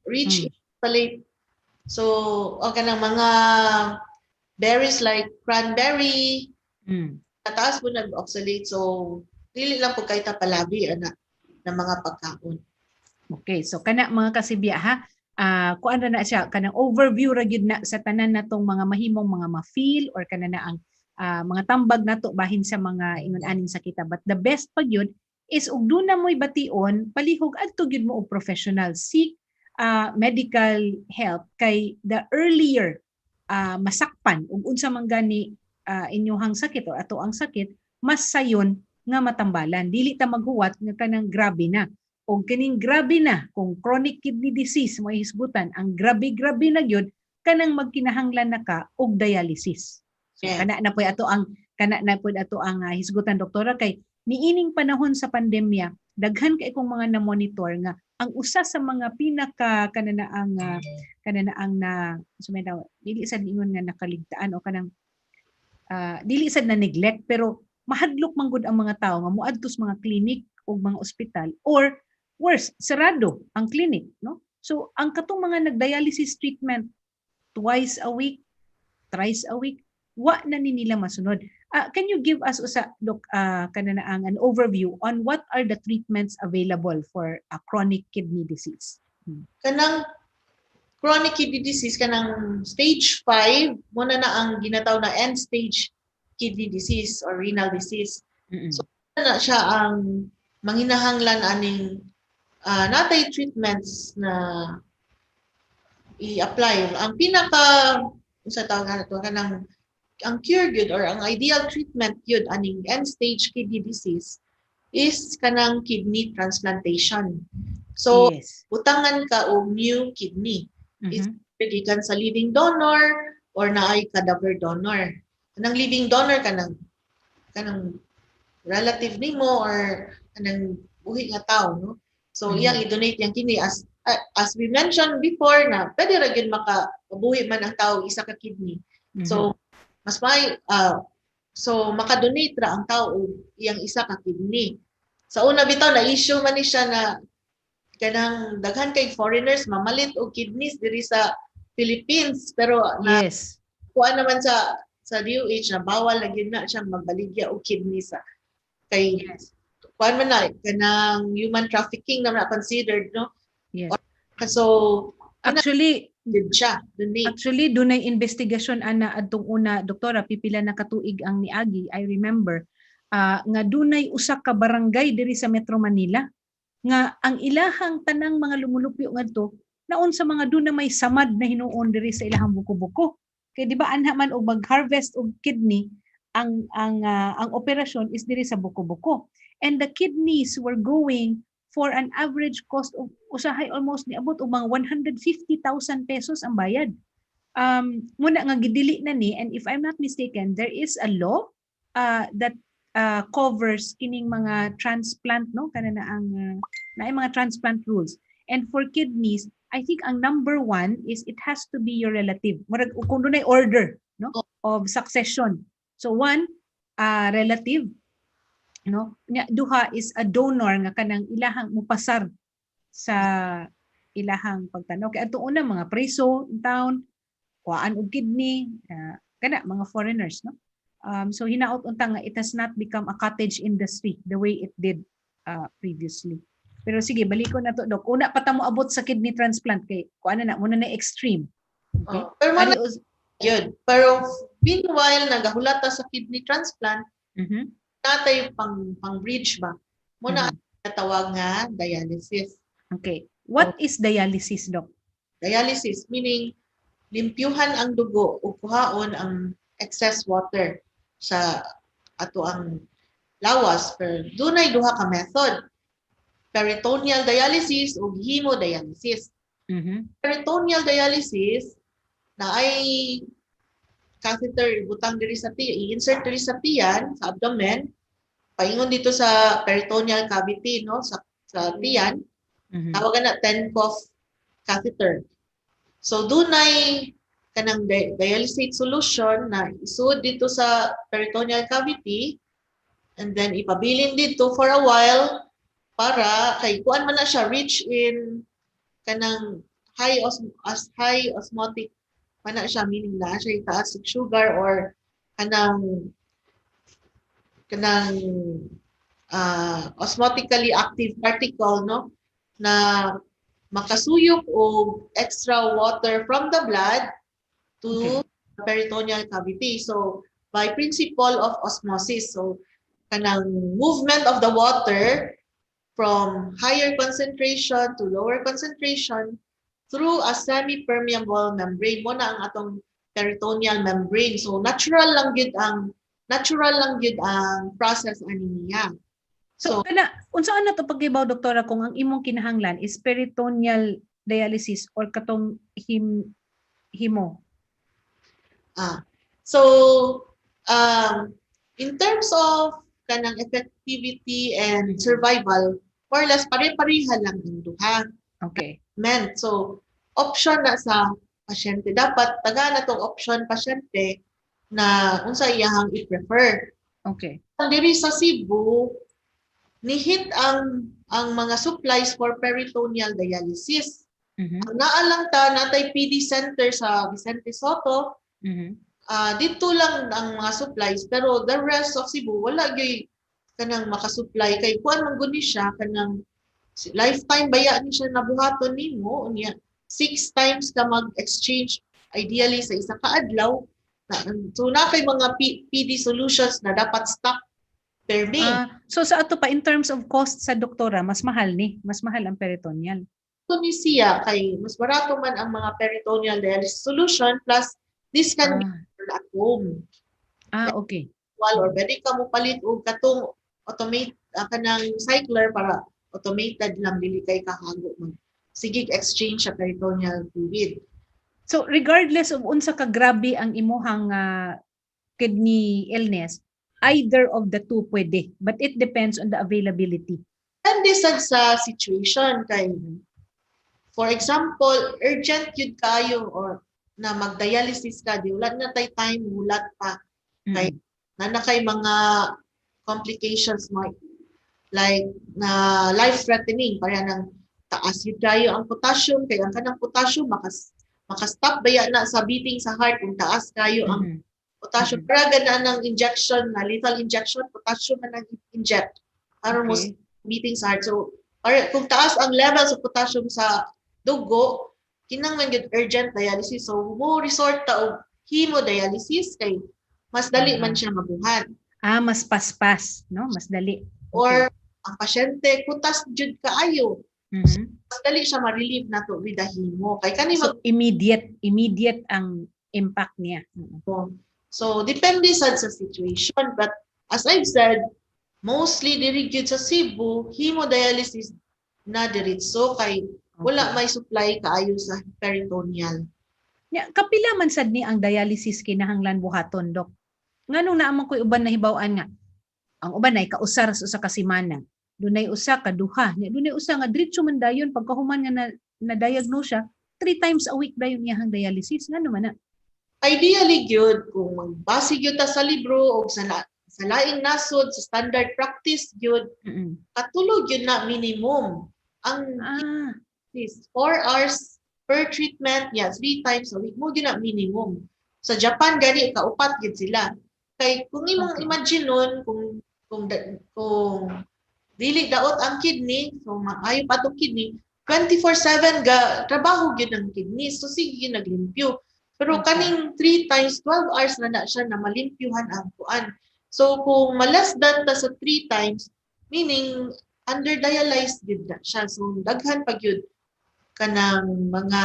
rich in oxalate. So o kanang mga berries like cranberry, taas po nag-oxalate. So dili lang po kay ta palabi ana ng mga pagkaon. Okay, so kana mga kasibya ha, kuan ra na siya kanang overview ra gyud na sa tanan natong mga mahimong mga ma-feel or kana na ang mga tambag nato bahin sa mga ingon aning sakita. But the best pag yun is ug duna mo'y bation palihog adto gyud mo og professional, seek medical help kay the earlier masakpan ug unsa man gani inyohang sakit o ato ang sakit, mas sayon nga matambalan. Dili ta maghuwat nga kanang grabe na. O kaning grabe na kung chronic kidney disease mo hisgutan, ang grabe-grabe na gyud kanang magkinahanglan na ka og dialysis. So kana na po ato ang hisgutan doktora kay niining panahon sa pandemya daghan kay kong mga na-monitor nga ang usa sa mga pinaka kananaang na sumedaw dili sad ingon nga nakaligtaan o kanang dili sad na neglect pero mahadlok man gud ang mga tao nga moadto sa mga clinic o mga ospital or worse, sarado ang clinic, no? So, ang katong mga nag-dialysis treatment twice a week, thrice a week, wa na ni nila masunod. Can you give us Doc, kananaang an overview on what are the treatments available for chronic kidney disease? Kanang chronic kidney disease kanang stage 5 mo na ang ginataw na end stage kidney disease or renal disease. So na siya ang manghinahanglan aning natay treatments na i-apply. Ang pinaka sa tawag nato kanang ang cure good or ang ideal treatment yun aning end stage kidney disease is kanang kidney transplantation. So utangan ka og new kidney. Is gikan sa living donor or naay cadaver donor. Kanang living donor kanang relative nimo or kanang buhi nga tao, no? So iyang i-donate yang kidney as we mentioned before na pwede ra gyud makabuhi man ang tao isa ka kidney. So mas may so maka-donate ra ang tao og iyang isa ka kidney. Sa una bitaw na issue man ni siya na kanang daghan kay foreigners mamalit og kidneys diri sa Philippines pero kuan naman sa DOH na bawal na gyud na siyang magbaligya og kidney sa kay kuan man na kanang human trafficking na considered, no? So actually dunay investigasyon ana adtong una doktora pipila na katuig ang niagi I remember nga dunay usa ka barangay diri sa Metro Manila nga ang ilahang tanang mga lumulupyo ngadto naon sa mga duna may samad na hinuon diri sa ilahang buko-buko kay di ba anha man og mag-harvest og kidney ang operasyon is diri sa buko-buko and the kidneys were going for an average cost of usahay almost niabot og mga 150,000 pesos ang bayad muna nga gidili na ni, and if I'm not mistaken, there is a law that covers kining mga transplant, no, kana na ang na mga transplant rules. And for kidneys, I think ang number one is it has to be your relative. Murag kung dunay order, no, of succession. So one, relative, no, duha is a donor nga kanang ilahang mupasar sa ilahang pagtanaw. Kaya ito una mga preso in town, kuhaan og kidney, kana mga foreigners, no. So hinaot unta nga it has not become a cottage industry the way it did previously. Pero sige, balikon na to, Dok. Una pa ta mo abot sa kidney transplant kay kuan na muna na extreme. Okay? Pero meanwhile nagahulata sa kidney transplant, natay pang bridge ba? Muna tawag nga dialysis. Okay. What is dialysis, Doc? Dialysis meaning limpyuhan ang dugo o kuhaon ang excess water sa ato ang lawas. Pero dunay duha ka method. Peritoneal dialysis o hemodialysis. Peritoneal dialysis na ay catheter butang diri sa tiyan, i-insert diri sa tiyan, sa abdomen, paingon dito sa peritoneal cavity, no, sa tiyan. Tawagan na Tencoff catheter. So dunay kanang dialysate solution na isud dito sa peritoneal cavity and then ipabilin dito for a while para kay kuan man na siya rich in kanang high osmotic man na siya, meaning na siya taas sa sugar or kanang osmotically active particle, no, na makasuyop og extra water from the blood to the peritoneal cavity. So by principle of osmosis, so kanang movement of the water from higher concentration to lower concentration through a semi-permeable membrane mo na ang atong peritoneal membrane. So natural lang gyud ang process ani niya. So kana unsaan na to paggibaw, doktora, kung ang imong kinahanglan is peritoneal dialysis or katong hemo? So in terms of kanang effectivity and survival, more or less pare-pareha lang ang duha. Okay. So option na sa pasyente, dapat taga na tong option pasyente na unsa iyahang i-prefer. Okay. Diri sa Cebu, nihit ang mga supplies for peritoneal dialysis. Naalang ta natay PD center sa Vicente Soto. Dito lang ang mga supplies, pero the rest of Cebu wala gyud kanang makasupply kay kuan man gud ni siya kanang lifetime baya ni siya nabuhaton nimo unya 6 times ka mag-exchange ideally sa isa ka adlaw. So na kay mga PD solutions na dapat stock per day. So sa ato pa in terms of cost sa doktora, mas mahal ang peritoneal. So ni siya kay mas barato man ang mga peritoneal dialysis solution plus this can be at home. Okay. Or pwede ka mo palit og katong automate kanang cycler para automated lang, dili kay kahago man. Sige exchange sa peritoneal fluid. So regardless of unsa ka grabe ang imuhang kidney illness, either of the two pwede, but it depends on the availability. Depende sa situation kay for example, urgent yun kayo or na mag-dialysis ka, di wala na tay time, mulat pa. Kay na kay mga complications mo like na life-threatening, para nang taas yun kayo ang potassium, kaya ang kanang potassium makastop baya na sa beating sa heart kung taas kayo ang potassium. Para gana ng injection, na lethal injection, potassium na nag-inject. Aron mo beating sa heart. So, kung taas ang level sa potassium sa dugo, kinanglan gyud urgent dialysis. So, mo resort ta og hemodialysis kay mas dali man siya mabuhat. Mas paspas, no? Mas dali. Or ang pasyente kutas jud kaayo. Mas dali siya ma-relieve nato with the hemo. Kay kani immediate ang impact niya. So depende sa situation, but as I've said, mostly diri gyud sa Cebu, hemodialysis na diretso kay wala may supply kaayo sa peritoneal. Nya kapila man sad ni ang dialysis kinahanglan buhaton, Dok? Nganong naamang ko'y uban na hibaw-an nga ang uban ay kausar sa usa ka semana. Dunay usa ka duha. Nya dunay usa nga diretso man dayon pagkahuman nga na-diagnose siya, 3 times a week dayon iyang dialysis. Ngano man na? Ideally gyud kung magbase gyud ta sa libro o sa laing nasod sa standard practice gyud, katulog yun na minimum. Ang 4 hours per treatment, 3 times a week mo gyud na minimum. Sa Japan gani kaupat gyud sila. Kay kung imong imagine nun kung dili daot ang kidney, so maayo pa to kidney, 24/7 ga trabaho gyud ang kidney. So sige gyud naglimpyo. Pero kaning 3 times 12 hours na siya na malimpyuhan ang kuan. So kung malasdan ta sa 3 times, meaning under-dialyzed gyud na siya. So daghan pa gyud kanang mga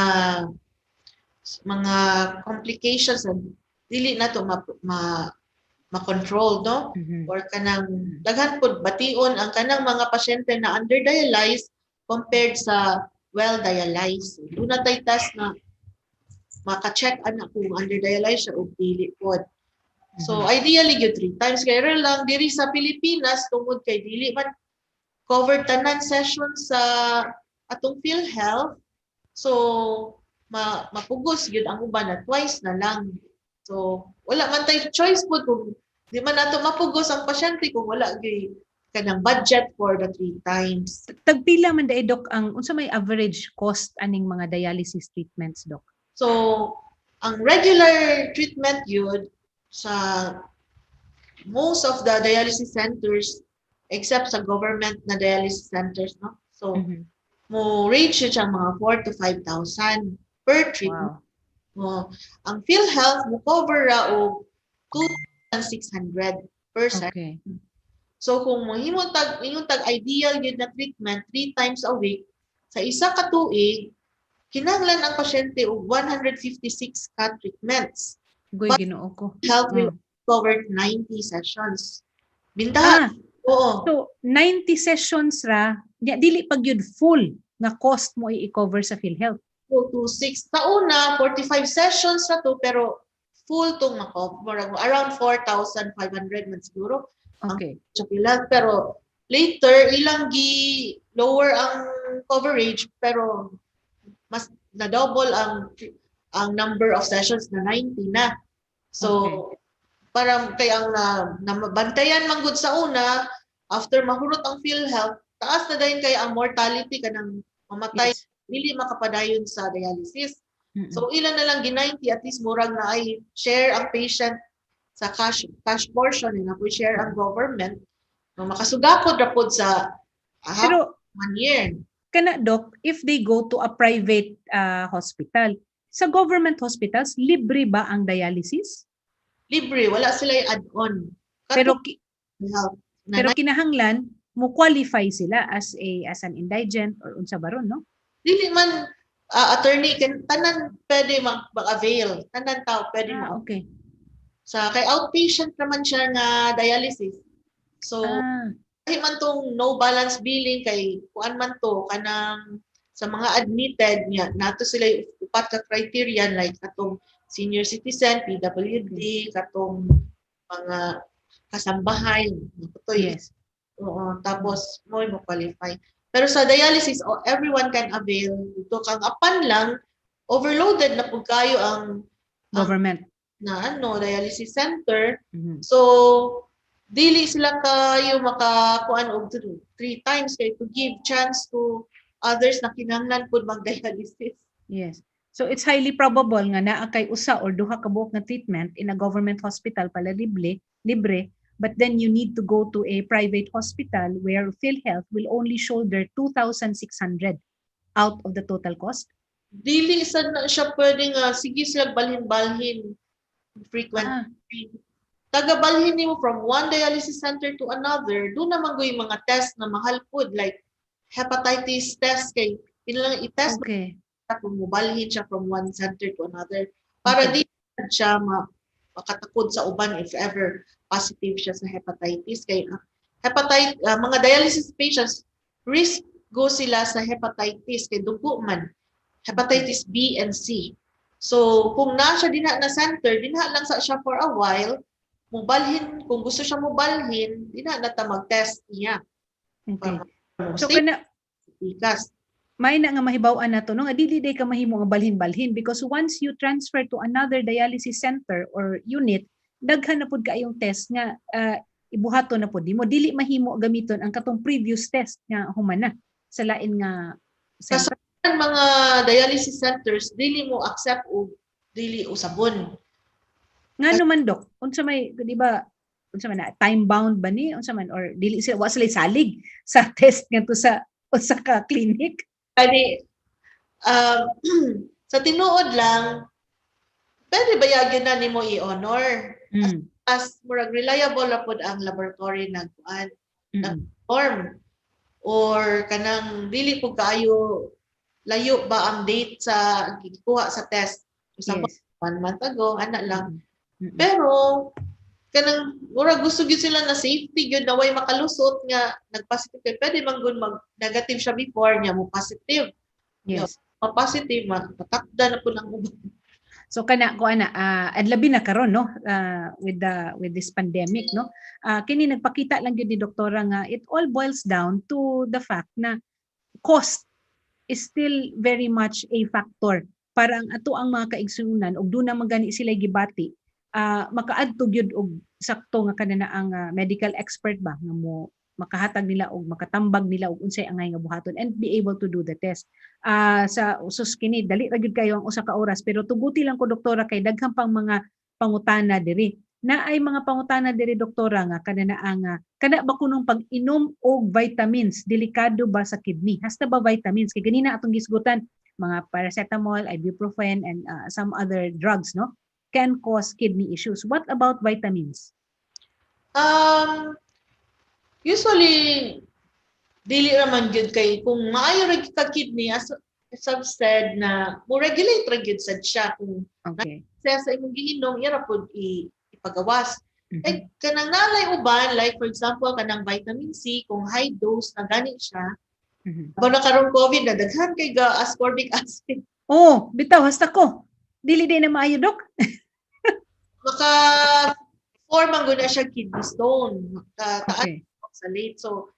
complications na dili na to ma-control, no? Or kanang daghan pud bation ang kanang mga pasyente na under-dialyzed compared sa well-dialyzed. So, doon na tayo test na maka-check ana kung under-dialyzed siya o dili pod. So ideally gyud 3 times kay lang diri sa Pilipinas tungod kay dili man covered tanan session sa atong PhilHealth. So mapugos gyud ang uban na twice na lang. So wala man tay choice pud kung di man nato mapugos ang pasyente kung wala gyud kanang budget for the 3 times. Tagpila man dai, Dok, ang unsa may average cost aning mga dialysis treatments, Dok? So ang regular treatment yun sa most of the dialysis centers except sa government na dialysis centers, no? So mo range siya mga 4,000 to 5,000 per treatment. Wow. Ang PhilHealth mo cover ra og 2,600 per session. So kung mahimong tag ideal yun na treatment 3 times a week sa isa ka tuig, kinahanglan ang pasyente og 156 ka treatments. Ginoo ko. Health will cover 90 sessions. Bintahan. Oo. So 90 sessions ra, dili pag yun full nga cost mo i-cover sa PhilHealth. 2 to 6. Sa una, 45 sessions na to, pero full tong makover. Around 4,500 man siguro. Okay. Pero later, ilang lower ang coverage, pero mas na-double ang number of sessions na 90 na. So, parang kaya ang nabantayan man gud sa una, after mahurot ang PhilHealth, taas na dayon kay ang mortality kanang mamatay, dili makapadayon sa dialysis. So, ilan na lang gi-90, at least murag na ay share ang patient sa cash portion, na po share ang government. Makasugakod ra pod sa pero 1 year. Kana, Doc, if they go to a private hospital, sa government hospitals, libre ba ang dialysis? Libre, wala sila add-on. Pero kinahanglan mo qualify sila as an indigent or unsa baron, no? Dili man attorney tanan pwede mag-avail, tanan tao pwede mo. Okay. Sa kay outpatient naman siya nga dialysis. So kahit man tong no balance billing kay kuan man to kanang sa mga admitted niya nato sila upat ka criterion like katong senior citizen, PWD, katong mga kasambahay, yes. Oo, tapos mo qualify. Pero sa dialysis, everyone can avail. Ito kang apan lang overloaded na pud kayo ang government na dialysis center. So dili sila kayo makakuan og 3 times kay to give chance to others na kinahanglan pud mag-dialysis. Yes. So it's highly probable nga naa kay usa or duha ka buok nga treatment in a government hospital pala libre, but then you need to go to a private hospital where PhilHealth will only shoulder 2,600 out of the total cost. Dili na siya pwede nga sige sila balhin-balhin frequent. Taga-balhin nimo from one dialysis center to another. Doon naman go yung mga test na mahal pud like hepatitis test kay pinalang i-test kung mobalhin siya from one center to another para di siya makatakod sa uban if ever positive siya sa hepatitis. Kay mga dialysis patients risk go sila sa hepatitis kay dugo man hepatitis B and C. So kung na siya dinha na center, dinha lang sa siya for a while, mobalhin kung gusto siya mobalhin, dinha na ta mag-test niya. Okay. Para So stay kana ikas. may na nga mahibaw-an nato no nga dili day ka mahimo nga balhin-balhin because once you transfer to another dialysis center or unit, daghan na pud kaayong test nga ibuhaton na pud mo dili mahimo gamiton ang katong previous test nga human na sa lain nga center. Sa mga dialysis centers dili mo accept og dili usabon. Ngano man dok, unsa may di ba unsa man na time bound ba ni unsa man or dili sila wa sila salig sa test ngadto sa usa ka clinic? Kani sa tinuod lang, pwede bayagin na nimo i-honor. As murag reliable na pod ang laboratory nagkuan nag-form or kanang dili po kaayo layo ba ang date sa gikuha sa test. Sa 1 month ago, ana lang. Pero kanang mura gusto gyud sila na safety gyud na way makalusot nga nagpositive pwede man gud mag negative siya before niya mo positive. Yes. Ma-positive matakda na pud ang uban. So kana ko ana adlabi na karon no with this pandemic no. Kini nagpakita lang gyud ni doktora nga it all boils down to the fact na cost is still very much a factor para ang ato ang mga kaigsunan ug duna magani sila gibati makaadto gyud og sakto nga kanana ang medical expert ba nga mo makahatag nila og makatambag nila og unsay angay nga buhaton and be able to do the test. Sa usos kini dali ra gyud kayo ang usa ka oras pero tuguti lang ko doktora kay daghang pang mga pangutana diri. Na ay mga pangutana diri doktora nga kanana ang kada ba kunong pag-inom og vitamins delikado ba sa kidney? Hasta ba vitamins kay ganina atong gisgutan mga paracetamol, ibuprofen and some other drugs no can cause kidney issues. What about vitamins? Usually dili raman gyud kay kung maayo ra ka kidney as said na mo regulate ra gyud sad siya kung sa imong giinom ira pud ipagawas. Like kanang nalay uban like for example kanang vitamin C kung high dose na gani siya. Ba karong COVID na daghan kay ga ascorbic acid. Oh, bitaw hasta ko. Dili din na maayo dok. Maka form ang guna siya kidney stone. Taas sa late. So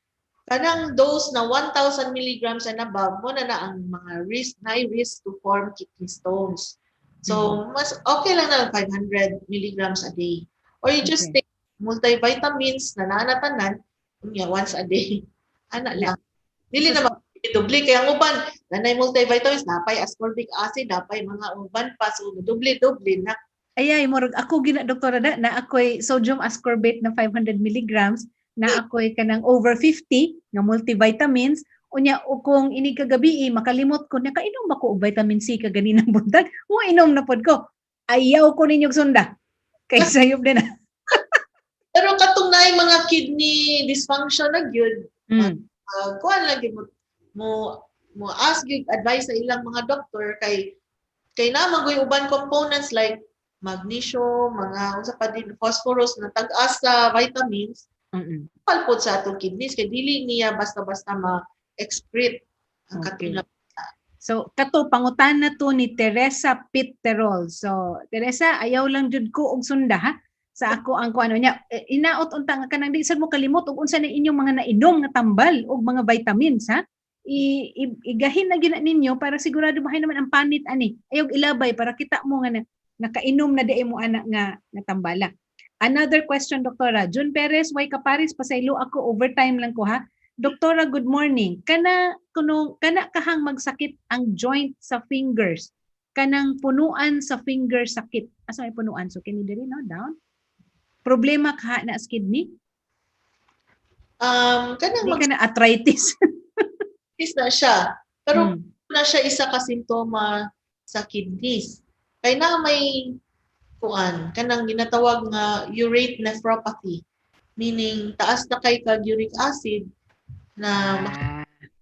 kanang dose na 1,000 milligrams and above mo na ang mga high risk to form kidney stones. So mas okay lang na 500 milligrams a day. Or you just take multivitamins na nanatanan once a day. Ana lang. Dili na doble kay ang uban nanay multivitamins napay ascorbic acid napay mga uban pa so doble na. Ayay murag ako gina doktora na ako'y sodium ascorbate na 500 milligrams na ako'y kanang over 50 nga multivitamins unya kung ini kagabi makalimot ko nakainom ba ko og vitamin C kaganinang buntag mo inom na pod ko ayaw ko ninyog sunda kay sayop din na. Pero katong naay mga kidney dysfunction na gyud kuan lagi mo ask gyud advice sa ilang mga doktor kay na magoy uban components like magnesium, mga unsa pa din phosphorus na tag-as sa vitamins. Palpod sa atong kidneys kay dili niya basta-basta ma-excrete ang katinap. So kato pangutan na to ni Teresa Pitterol. So Teresa ayaw lang jud ko og sunda ha sa ako ang kuano niya inaot unta nga kanang di sad mo kalimot og unsa na inyong mga nainom nga tambal og mga vitamins ha. Igahin na gina ninyo para sigurado mahay naman ang panit ani. Ayog ilabay para kita mo nga nakainom na di mo anak nga tambala. Another question, Doktora. June Perez, way kaparis, pasaylo ako, overtime lang ko ha. Doktora, good morning. Kana kahang magsakit ang joint sa fingers. Kanang punuan sa finger sakit. Asa may punuan? So, can you diri, no? Down? Problema ka na sa kidney? Kanang arthritis. Is na siya. Pero na siya isa ka simptoma sa kidneys. Kaya na may kanang ginatawag nga urate nephropathy, meaning taas na kay kag uric acid na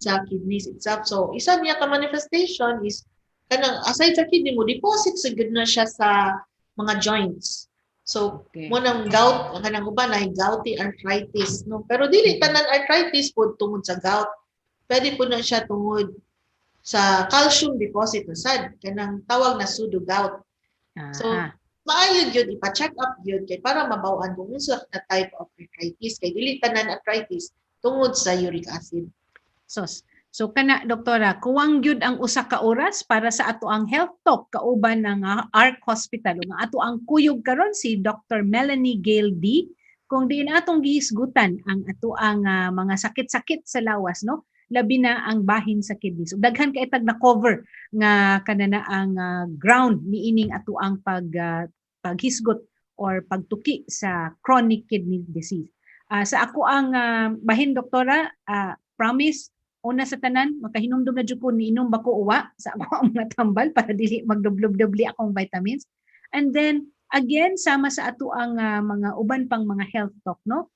sa kidneys itself. So isa niya ka manifestation is kanang aside sa kidney mo deposit sa good na siya sa mga joints. So mo nang gout kanang uban ay gouty arthritis no, pero dili tanan arthritis pud tungod sa gout. Pwede po na siya tungod sa calcium deposit sad kanang tawag na pseudo gout. So maayo gyud ipa-check up gyud kay para mabaw-an kung unsa na type of arthritis kay dili tanan arthritis tungod sa uric acid. So kana doktora, kuwang gyud ang usa ka oras para sa ato ang health talk kauban ng ARC Hospital. Nga ato ang kuyog karon si Dr. Melanie Gail D. Kung diin atong gihisgutan ang ato ang mga sakit-sakit sa lawas, no? Labi na ang bahin sa kidneys. Daghan kay tag na cover nga kanana ang ground niining ato ang paghisgot or pagtuki sa chronic kidney disease. Sa ako ang bahin doktora, promise una sa tanan makahinumdum na jud ko niinom bako uwa sa ako ang mga tambal para dili magdublob-dobli akong vitamins. And then again sama sa ato ang mga uban pang mga health talk, no?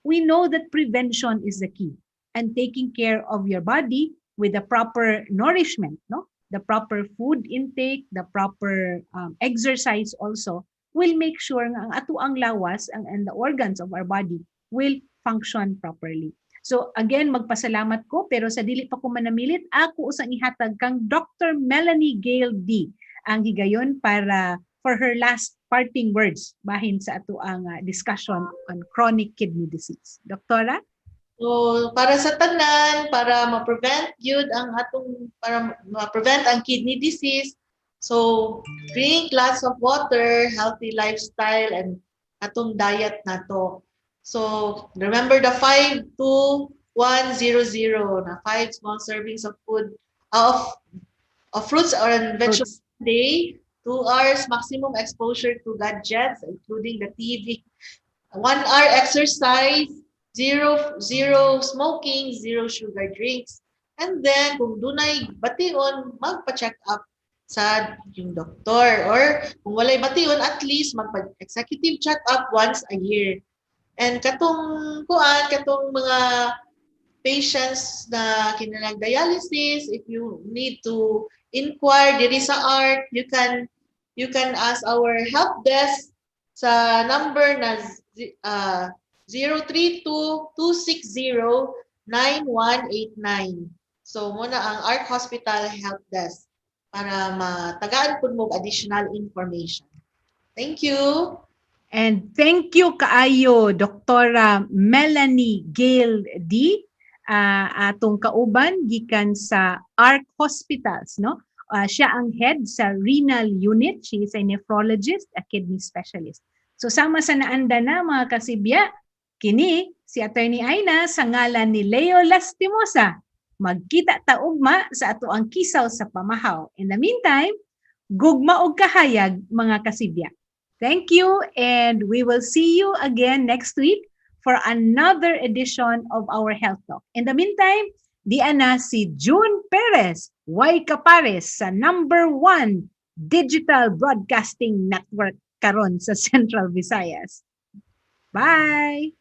We know that prevention is the key. And taking care of your body with the proper nourishment, no? The proper food intake, the proper exercise also will make sure nga ang ato ang lawas and the organs of our body will function properly. So again, magpasalamat ko pero sa dili pa ko manamilit, ako usang ihatag kang Dr. Melanie Gail D. ang higayon para for her last parting words bahin sa ato ang discussion on chronic kidney disease. Doktora? So, para sa tanan, para ma-prevent yun ang para ma-prevent ang kidney disease, so drink lots of water, healthy lifestyle, and atong diet nato. So, remember the 5-2-1-0-0 na 5 small servings of food, of fruits or vegetables a day, 2 hours maximum exposure to gadgets, including the TV, 1 hour exercise, zero smoking, zero sugar drinks. And then, kung dunay bation, magpa-check up sa yung doktor. Or kung walay bation, at least magpa-executive check up once a year. And katong mga patients na kinanag-dialysis, if you need to inquire diri sa ARC, you can ask our help desk sa number na 032-260-9189. So, muna ang ARC Hospital Help Desk para matagaan po mo additional information. Thank you. And thank you kaayo, Dr. Melanie Gail D. Atong kauban gikan sa ARC Hospitals, no? Siya ang head sa renal unit. She is a nephrologist, a kidney specialist. So sama sa naanda na mga kasibya, kini si Attorney Aina sa ngalan ni Leo Lastimosa. Magkita ta ugma sa ato ang KISAW sa Pamahaw. In the meantime, gugma og kahayag mga kasibya. Thank you and we will see you again next week for another edition of our Health Talk. In the meantime, diyan na si June Perez, Y Capares sa #1 Digital Broadcasting Network karon sa Central Visayas. Bye!